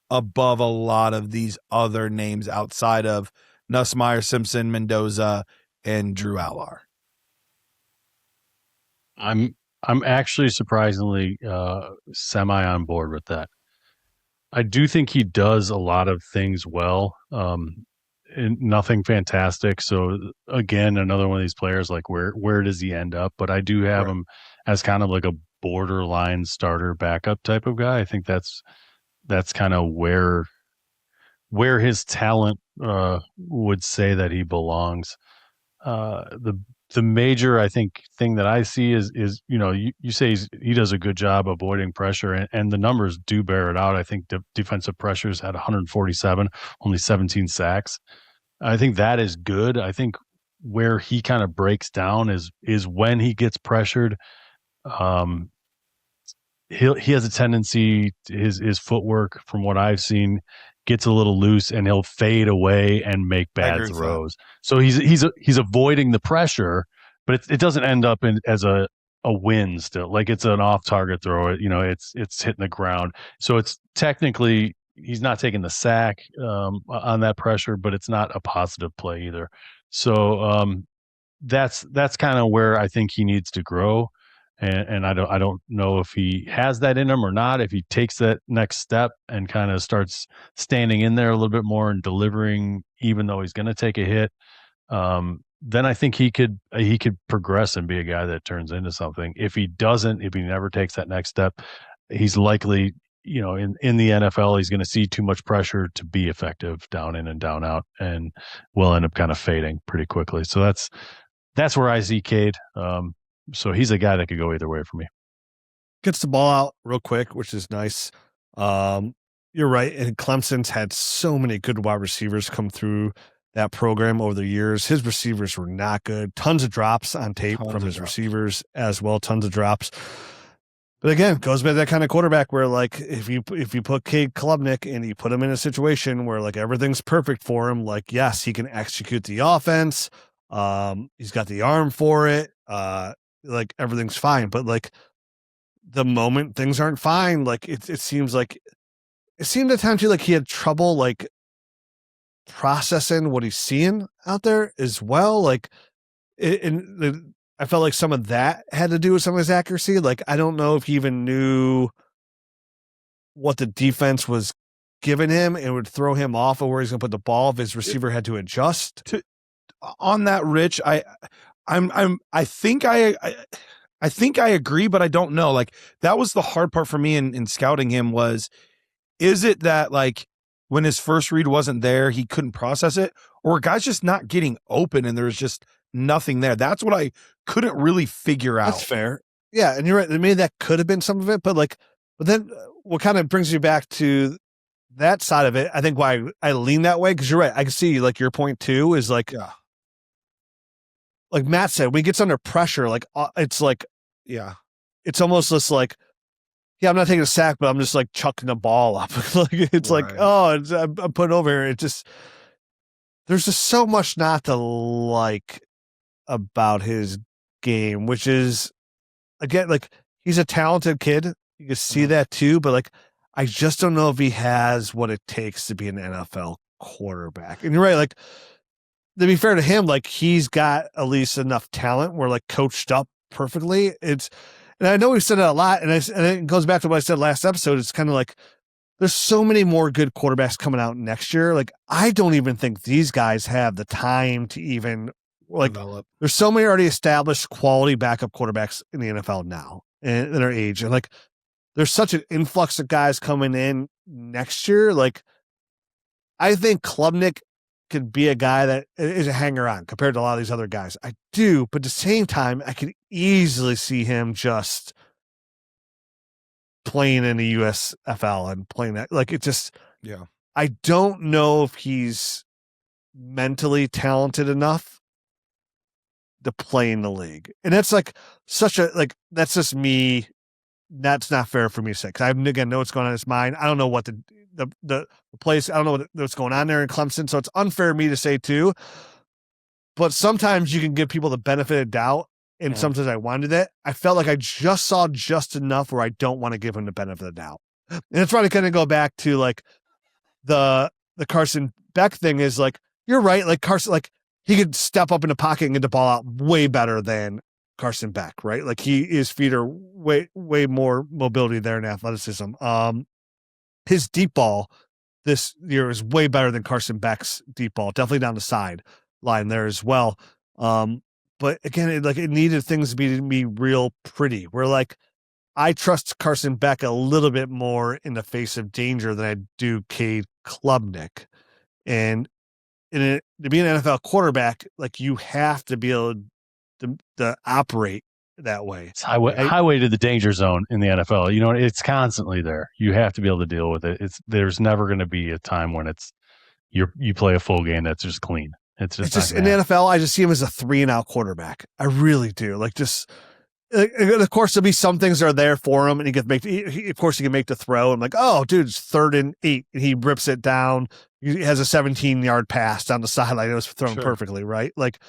above a lot of these other names outside of Nussmeier, Simpson, Mendoza, and Drew Aller. I'm actually surprisingly semi on board with that. I do think he does a lot of things well, and nothing fantastic. So again, another one of these players, like where does he end up? But I do have him as kind of like a borderline starter backup type of guy. I think that's kind of where his talent would say that he belongs. The major, I think, thing that I see is you say he does a good job avoiding pressure, and the numbers do bear it out. I think defensive pressures had 147, only 17 sacks. I think that is good. I think where he kind of breaks down is when he gets pressured. He has a tendency, his footwork, from what I've seen, gets a little loose and he'll fade away and make bad throws. So he's avoiding the pressure, but it doesn't end up as a win still. Like it's an off target throw. It's hitting the ground. So it's technically he's not taking the sack on that pressure, but it's not a positive play either. So that's kind of where I think he needs to grow. And I don't know if he has that in him or not. If he takes that next step and kind of starts standing in there a little bit more and delivering, even though he's going to take a hit, then I think he could progress and be a guy that turns into something. If he doesn't, if he never takes that next step, he's likely, in the NFL, he's going to see too much pressure to be effective down in and down out, and will end up kind of fading pretty quickly. So that's where I see Cade. So he's a guy that could go either way for me. Gets the ball out real quick, which is nice. You're right. And Clemson's had so many good wide receivers come through that program over the years. His receivers were not good. Tons of drops on tape from his receivers as well. Tons of drops. But again, goes back to that kind of quarterback where, like, if you put Cade Klubnik and you put him in a situation where, like, everything's perfect for him, like, yes, he can execute the offense. He's got the arm for it. Like, everything's fine. But, like, the moment things aren't fine, like, it seemed at times like he had trouble, like, processing what he's seeing out there as well. Like, I felt like some of that had to do with some of his accuracy. Like, I don't know if he even knew what the defense was giving him and would throw him off of where he's going to put the ball if his receiver had to adjust. On that, Rich, I think I agree, but I don't know. Like, that was the hard part for me in scouting him is it that, like, when his first read wasn't there, he couldn't process it, or a guy's just not getting open and there's just nothing there? That's what I couldn't really figure out. That's fair. Yeah. And you're right. Maybe that could have been some of it, but then what kind of brings you back to that side of it, I think why I lean that way, because you're right. I can see, like, your point too is like, like Matt said, when he gets under pressure, like, it's like, it's almost just like, I'm not taking a sack, but I'm just, like, chucking the ball up. Like, it's right. Like, I'm putting over here. There's just so much not to like about his game, which is, again, like, he's a talented kid. You can see that too, but, like, I just don't know if he has what it takes to be an NFL quarterback. And you're right. Like, to be fair to him, like, he's got at least enough talent where, like, coached up perfectly. And I know we've said that a lot, and it goes back to what I said last episode. It's kind of like, there's so many more good quarterbacks coming out next year. Like, I don't even think these guys have the time to even, like, develop. There's so many already established quality backup quarterbacks in the NFL now and in their age. And, like, there's such an influx of guys coming in next year. Like, I think Klubnik could be a guy that is a hanger on compared to a lot of these other guys. I do, but at the same time, I could easily see him just playing in the USFL and playing that. Like, it just, I don't know if he's mentally talented enough to play in the league. And that's, like, that's just me. That's not fair for me to say, because I, again, know what's going on in his mind. I don't know what the place, I don't know what's going on there in Clemson, so it's unfair of me to say too. But sometimes you can give people the benefit of doubt, and sometimes I want to do that. I felt like I just saw just enough where I don't want to give him the benefit of the doubt. And it's probably kind of go back to, like, the Carson Beck thing is, like, you're right. Like, Carson, like, he could step up in the pocket and get the ball out way better than Carson Beck, right? Like, his feet are way more mobility there and athleticism. His deep ball this year is way better than Carson Beck's deep ball, definitely down the side line there as well. But again, it needed things to be real pretty. Where, like, I trust Carson Beck a little bit more in the face of danger than I do Cade Klubnik. And to be an NFL quarterback, like, you have to be able to operate that way. It's highway to the danger zone in the NFL. It's constantly there. You have to be able to deal with it. There's never going to be a time when you play a full game that's just clean. It's just in the NFL. I just see him as a 3-and-out quarterback. I really do. Like, just of course, there'll be some things that are there for him, and he can make. Of course, he can make the throw. And like, oh, dude, it's 3rd and 8, and he rips it down. He has a 17-yard pass down the sideline. It was thrown perfectly, right? Like,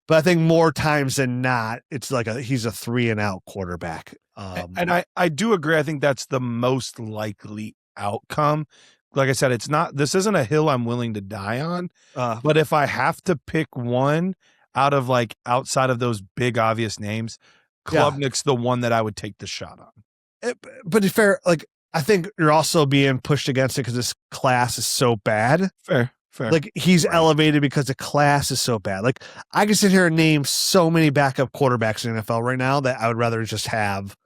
but I think more times than not, it's like he's a 3-and-out quarterback. And I do agree. I think that's the most likely outcome. Like I said, this isn't a hill I'm willing to die on. But if I have to pick one outside of those big obvious names, Klubnick's the one that I would take the shot on. But to be fair, like, I think you're also being pushed against it because this class is so bad. Fair. Like, he's elevated because the class is so bad. Like, I can sit here and name so many backup quarterbacks in the NFL right now that I would rather just have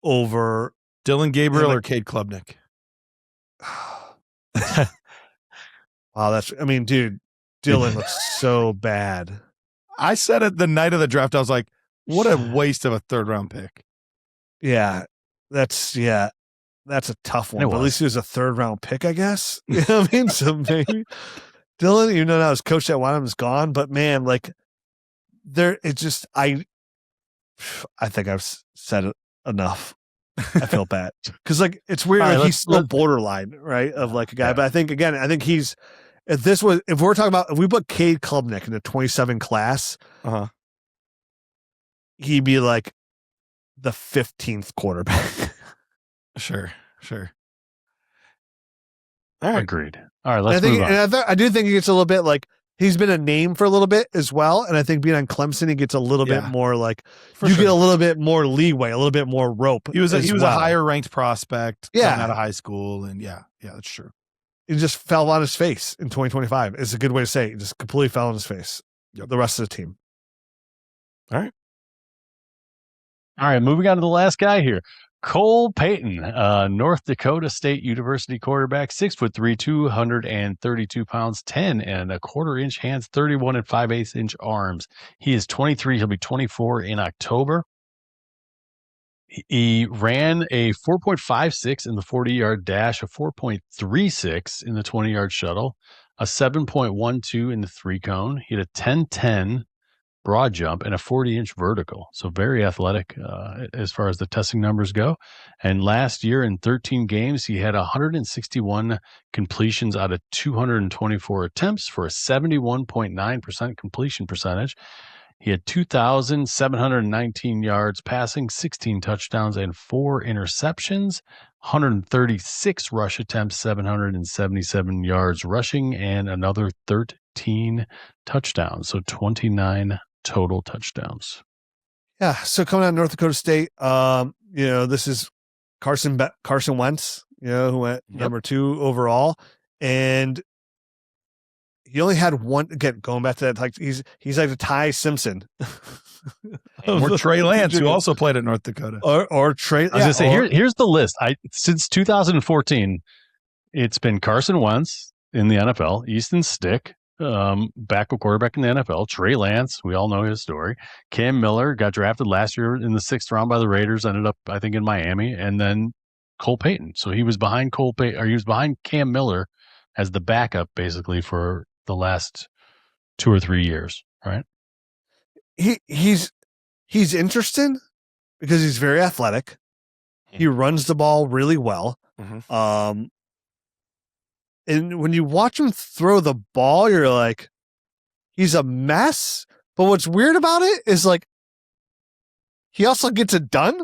over Dylan Gabriel or Cade Klubnik. Wow, dude, Dylan looks so bad. I said it the night of the draft. I was like, what a waste of a 3rd-round pick. Yeah, that's a tough one. But at least he was a 3rd-round pick, I guess. You know what I mean? So maybe Dylan, even though now his coach that wanted him is gone, but man, like, I think I've said it enough. I feel bad because, like, it's weird. Like, he's still borderline, right, of like a guy. But I think he's if we put Cade Klubnik in the 27 class, he'd be like the 15th quarterback. Sure. All right. Agreed. All right, let's move on. And I do think he gets a little bit like he's been a name for a little bit as well. And I think being on Clemson, he gets a little bit more like get a little bit more leeway, a little bit more rope. He was a higher ranked prospect coming out of high school. And yeah, that's true. He just fell on his face in 2025. It's a good way to say it. He just completely fell on his face. Yep. The rest of the team. All right. Moving on to the last guy here. Cole Payton, North Dakota State University quarterback, 6'3", 232 pounds, 10 1/4 inch hands, 31 5/8 inch arms. He is 23. He'll be 24 in October. He ran a 4.56 in the 40-yard dash, a 4.36 in the 20-yard shuttle, a 7.12 in the 3-cone. He had a 10-10 broad jump and a 40-inch vertical. So very athletic as far as the testing numbers go. And last year in 13 games, he had 161 completions out of 224 attempts for a 71.9% completion percentage. He had 2,719 yards passing, 16 touchdowns, and 4 interceptions, 136 rush attempts, 777 yards rushing, and another 13 touchdowns. So 29 total touchdowns. Yeah. So coming out of North Dakota State, this is Carson Wentz, who went number 2 overall. And he only had one, again, going back to that, like he's like the Ty Simpson. Or Trey Lance, who also played at North Dakota. Or Trey. I was going to say, here's the list. Since 2014, it's been Carson Wentz in the NFL, Easton Stick, backup quarterback in the NFL, Trey Lance, we all know his story. Cam Miller got drafted last year in the 6th round by the Raiders, ended up, I think, in Miami, and then Cole Payton. So he was behind Cam Miller as the backup, basically, for the last 2 or 3 years, right? He's interesting because he's very athletic. He runs the ball really well. Mm-hmm. And when you watch him throw the ball, you're like, he's a mess. But what's weird about it is, like, he also gets it done.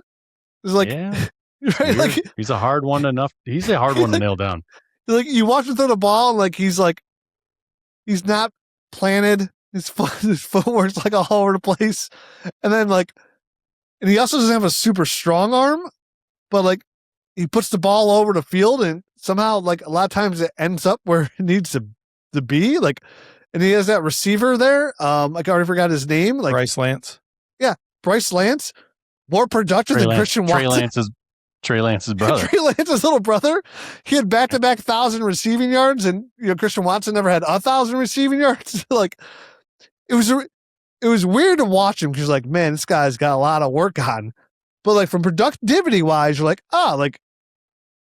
It's like, right? Like, he's a hard one to nail down. Like, you watch him throw the ball, and like he's not planted. His footwork's like all over the place. And then and he also doesn't have a super strong arm, but like he puts the ball over the field and somehow, like, a lot of times it ends up where it needs to be. Like, and he has that receiver there. I already forgot his name. Like Bryce Lance. Yeah. Bryce Lance. More productive than Christian Watson. Trey Lance's brother. Trey Lance's little brother. He had back-to-back 1,000 receiving yards, and Christian Watson never had 1,000 receiving yards. Like, it was weird to watch him because, like, man, this guy's got a lot of work on. But like from productivity wise, you're like,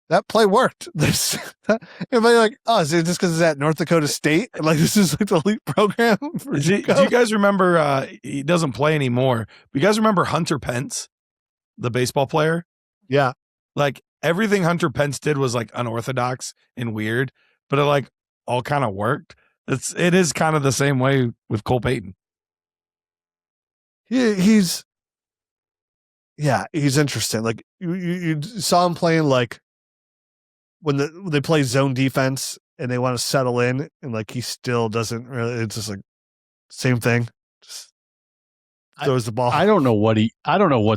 that play worked. Everybody like, is it just because it's at North Dakota State? Like, this is like the elite program. Do you guys remember? He doesn't play anymore. But you guys remember Hunter Pence? the baseball player. Yeah. Like everything Hunter Pence did was like unorthodox and weird, but it like all kind of worked. It is kind of the same way with Cole Payton. He's interesting. Like you saw him playing like when they play zone defense and they want to settle in, and like he still doesn't really. It's just like same thing. Just throws the ball. I don't know what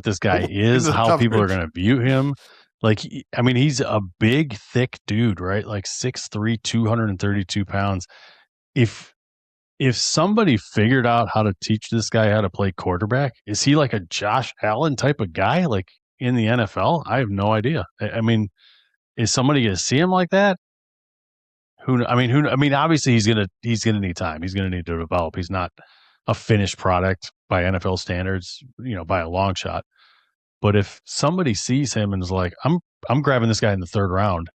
this guy is. How people are going to view him. Like, I mean, he's a big, thick dude, right? Like 6'3", 232 pounds. If somebody figured out how to teach this guy how to play quarterback, is he like a Josh Allen type of guy, like in the NFL? I have no idea. I mean, is somebody going to see him like that? I mean, obviously he's gonna need time. He's gonna need to develop. He's not a finished product by NFL standards, by a long shot. But if somebody sees him and is like, I'm grabbing this guy in the third round,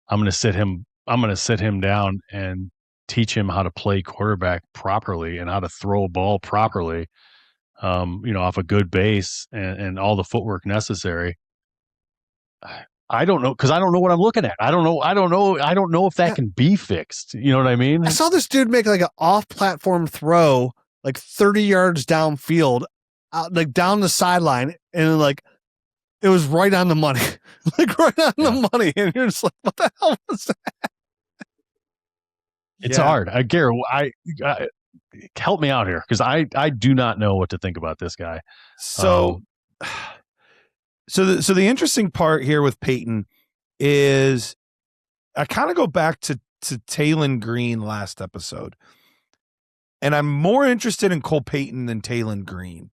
I'm gonna sit him down and teach him how to play quarterback properly and how to throw a ball properly, off a good base and all the footwork necessary. I don't know, because I don't know what I'm looking at. I don't know if that can be fixed. You know what I mean? I saw this dude make like an off-platform throw, like 30 yards downfield, like down the sideline, and like it was right on the money, like right on the money. And you're just like, what the hell was that? It's hard. Garret, help me out here, because I do not know what to think about this guy. So the interesting part here with Payton is I kind of go back to Taylon Green last episode, and I'm more interested in Cole Payton than Taylon Green.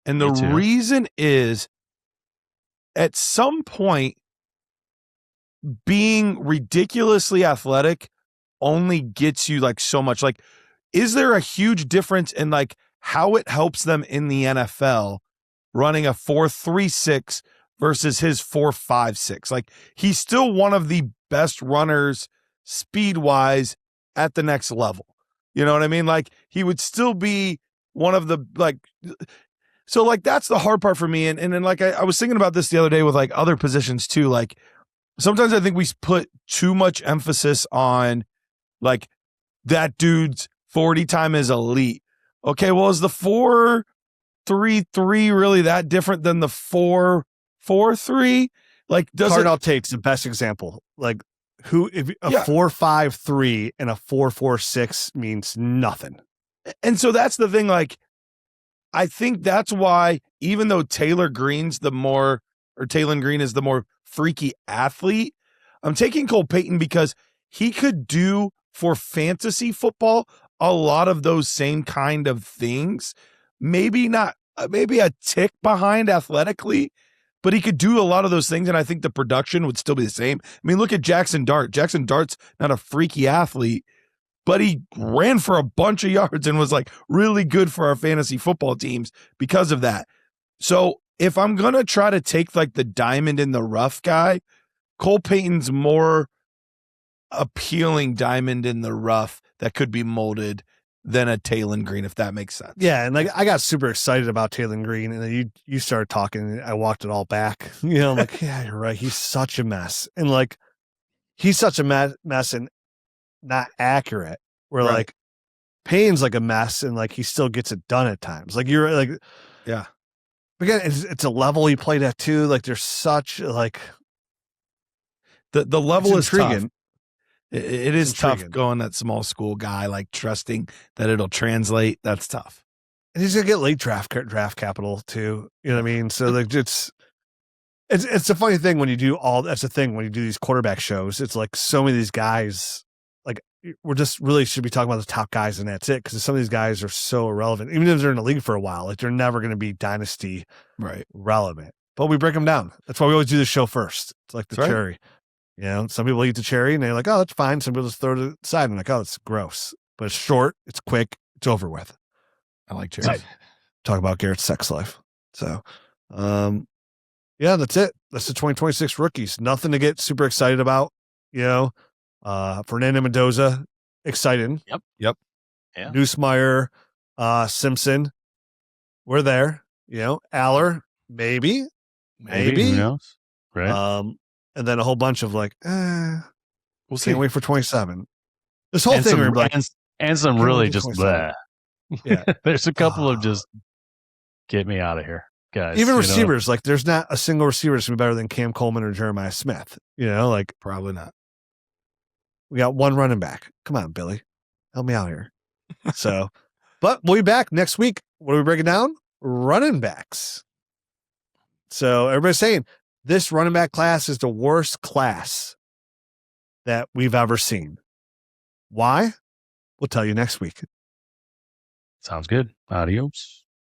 And the reason is, at some point, being ridiculously athletic only gets you like so much. Like, is there a huge difference in like how it helps them in the NFL running a 4.36 versus his 4.56? Like, he's still one of the best runners speed-wise at the next level. You know what I mean? Like, he would still be one of the, like, so like that's the hard part for me. And then like I was thinking about this the other day with like other positions too. Like, sometimes I think we put too much emphasis on like that dude's 40 time is elite. Okay, well, is the 4.33 really that different than the 4.43? Like, does Cardinal Tate's the best example. Like, if a 4.53 and a 4.46 means nothing. And so that's the thing. Like, I think that's why, even though Taylon Green is the more freaky athlete, I'm taking Cole Payton because he could do for fantasy football a lot of those same kind of things. Maybe a tick behind athletically, but he could do a lot of those things, and I think the production would still be the same. I mean, look at Jackson Dart. Jackson Dart's not a freaky athlete, but he ran for a bunch of yards and was like really good for our fantasy football teams because of that. So if I'm going to try to take like the diamond in the rough guy, Cole Payton's more appealing diamond in the rough that could be molded than a Taylon Green, if that makes sense. Yeah, and like I got super excited about Taylon Green, and then you started talking, and I walked it all back. I'm like, yeah, you're right. He's such a mess, and like he's such a mess and not accurate. Where like Payne's like a mess, and like he still gets it done at times. Like you're like, yeah. Again, it's a level he played at too. Like there's such like the level is intriguing. Tough. It is tough going that small school guy, like trusting that it'll translate. That's tough. And he's gonna get late draft capital too. You know what I mean? So like it's a funny thing when you do that's the thing when you do these quarterback shows. It's like so many of these guys, like we're just really should be talking about the top guys and that's it, because some of these guys are so irrelevant. Even if they're in the league for a while, like they're never going to be dynasty relevant. But we break them down. That's why we always do the show first. It's like the cherry. You know, some people eat the cherry and they're like, oh, that's fine. Some people just throw it to the side and like, oh, it's gross. But it's short, it's quick, it's over with. I like cherries. Talk about Garrett's sex life. So, yeah, that's it. That's the 2026 rookies. Nothing to get super excited about. Fernando Mendoza, exciting. Yep. Yeah. Neusmeyer, Simpson, we're there. Aller, maybe. Maybe. Who knows? Right. And then a whole bunch of like, We'll see. can't wait for 27. This whole and thing, some, we're like, and some can't really wait for just 27. bleh. Yeah. There's a couple of just get me out of here, guys. Even you know? receivers, like there's not a single receiver that's gonna be better than Cam Coleman or Jeremiah Smith. You know, like Probably not. we got one running back. Come on, Billy, help me out here. So, but we'll be back next week. What are we breaking down? Running backs. So everybody's saying this running back class is the worst class that we've ever seen. Why? We'll tell you next week. Sounds good. Adios.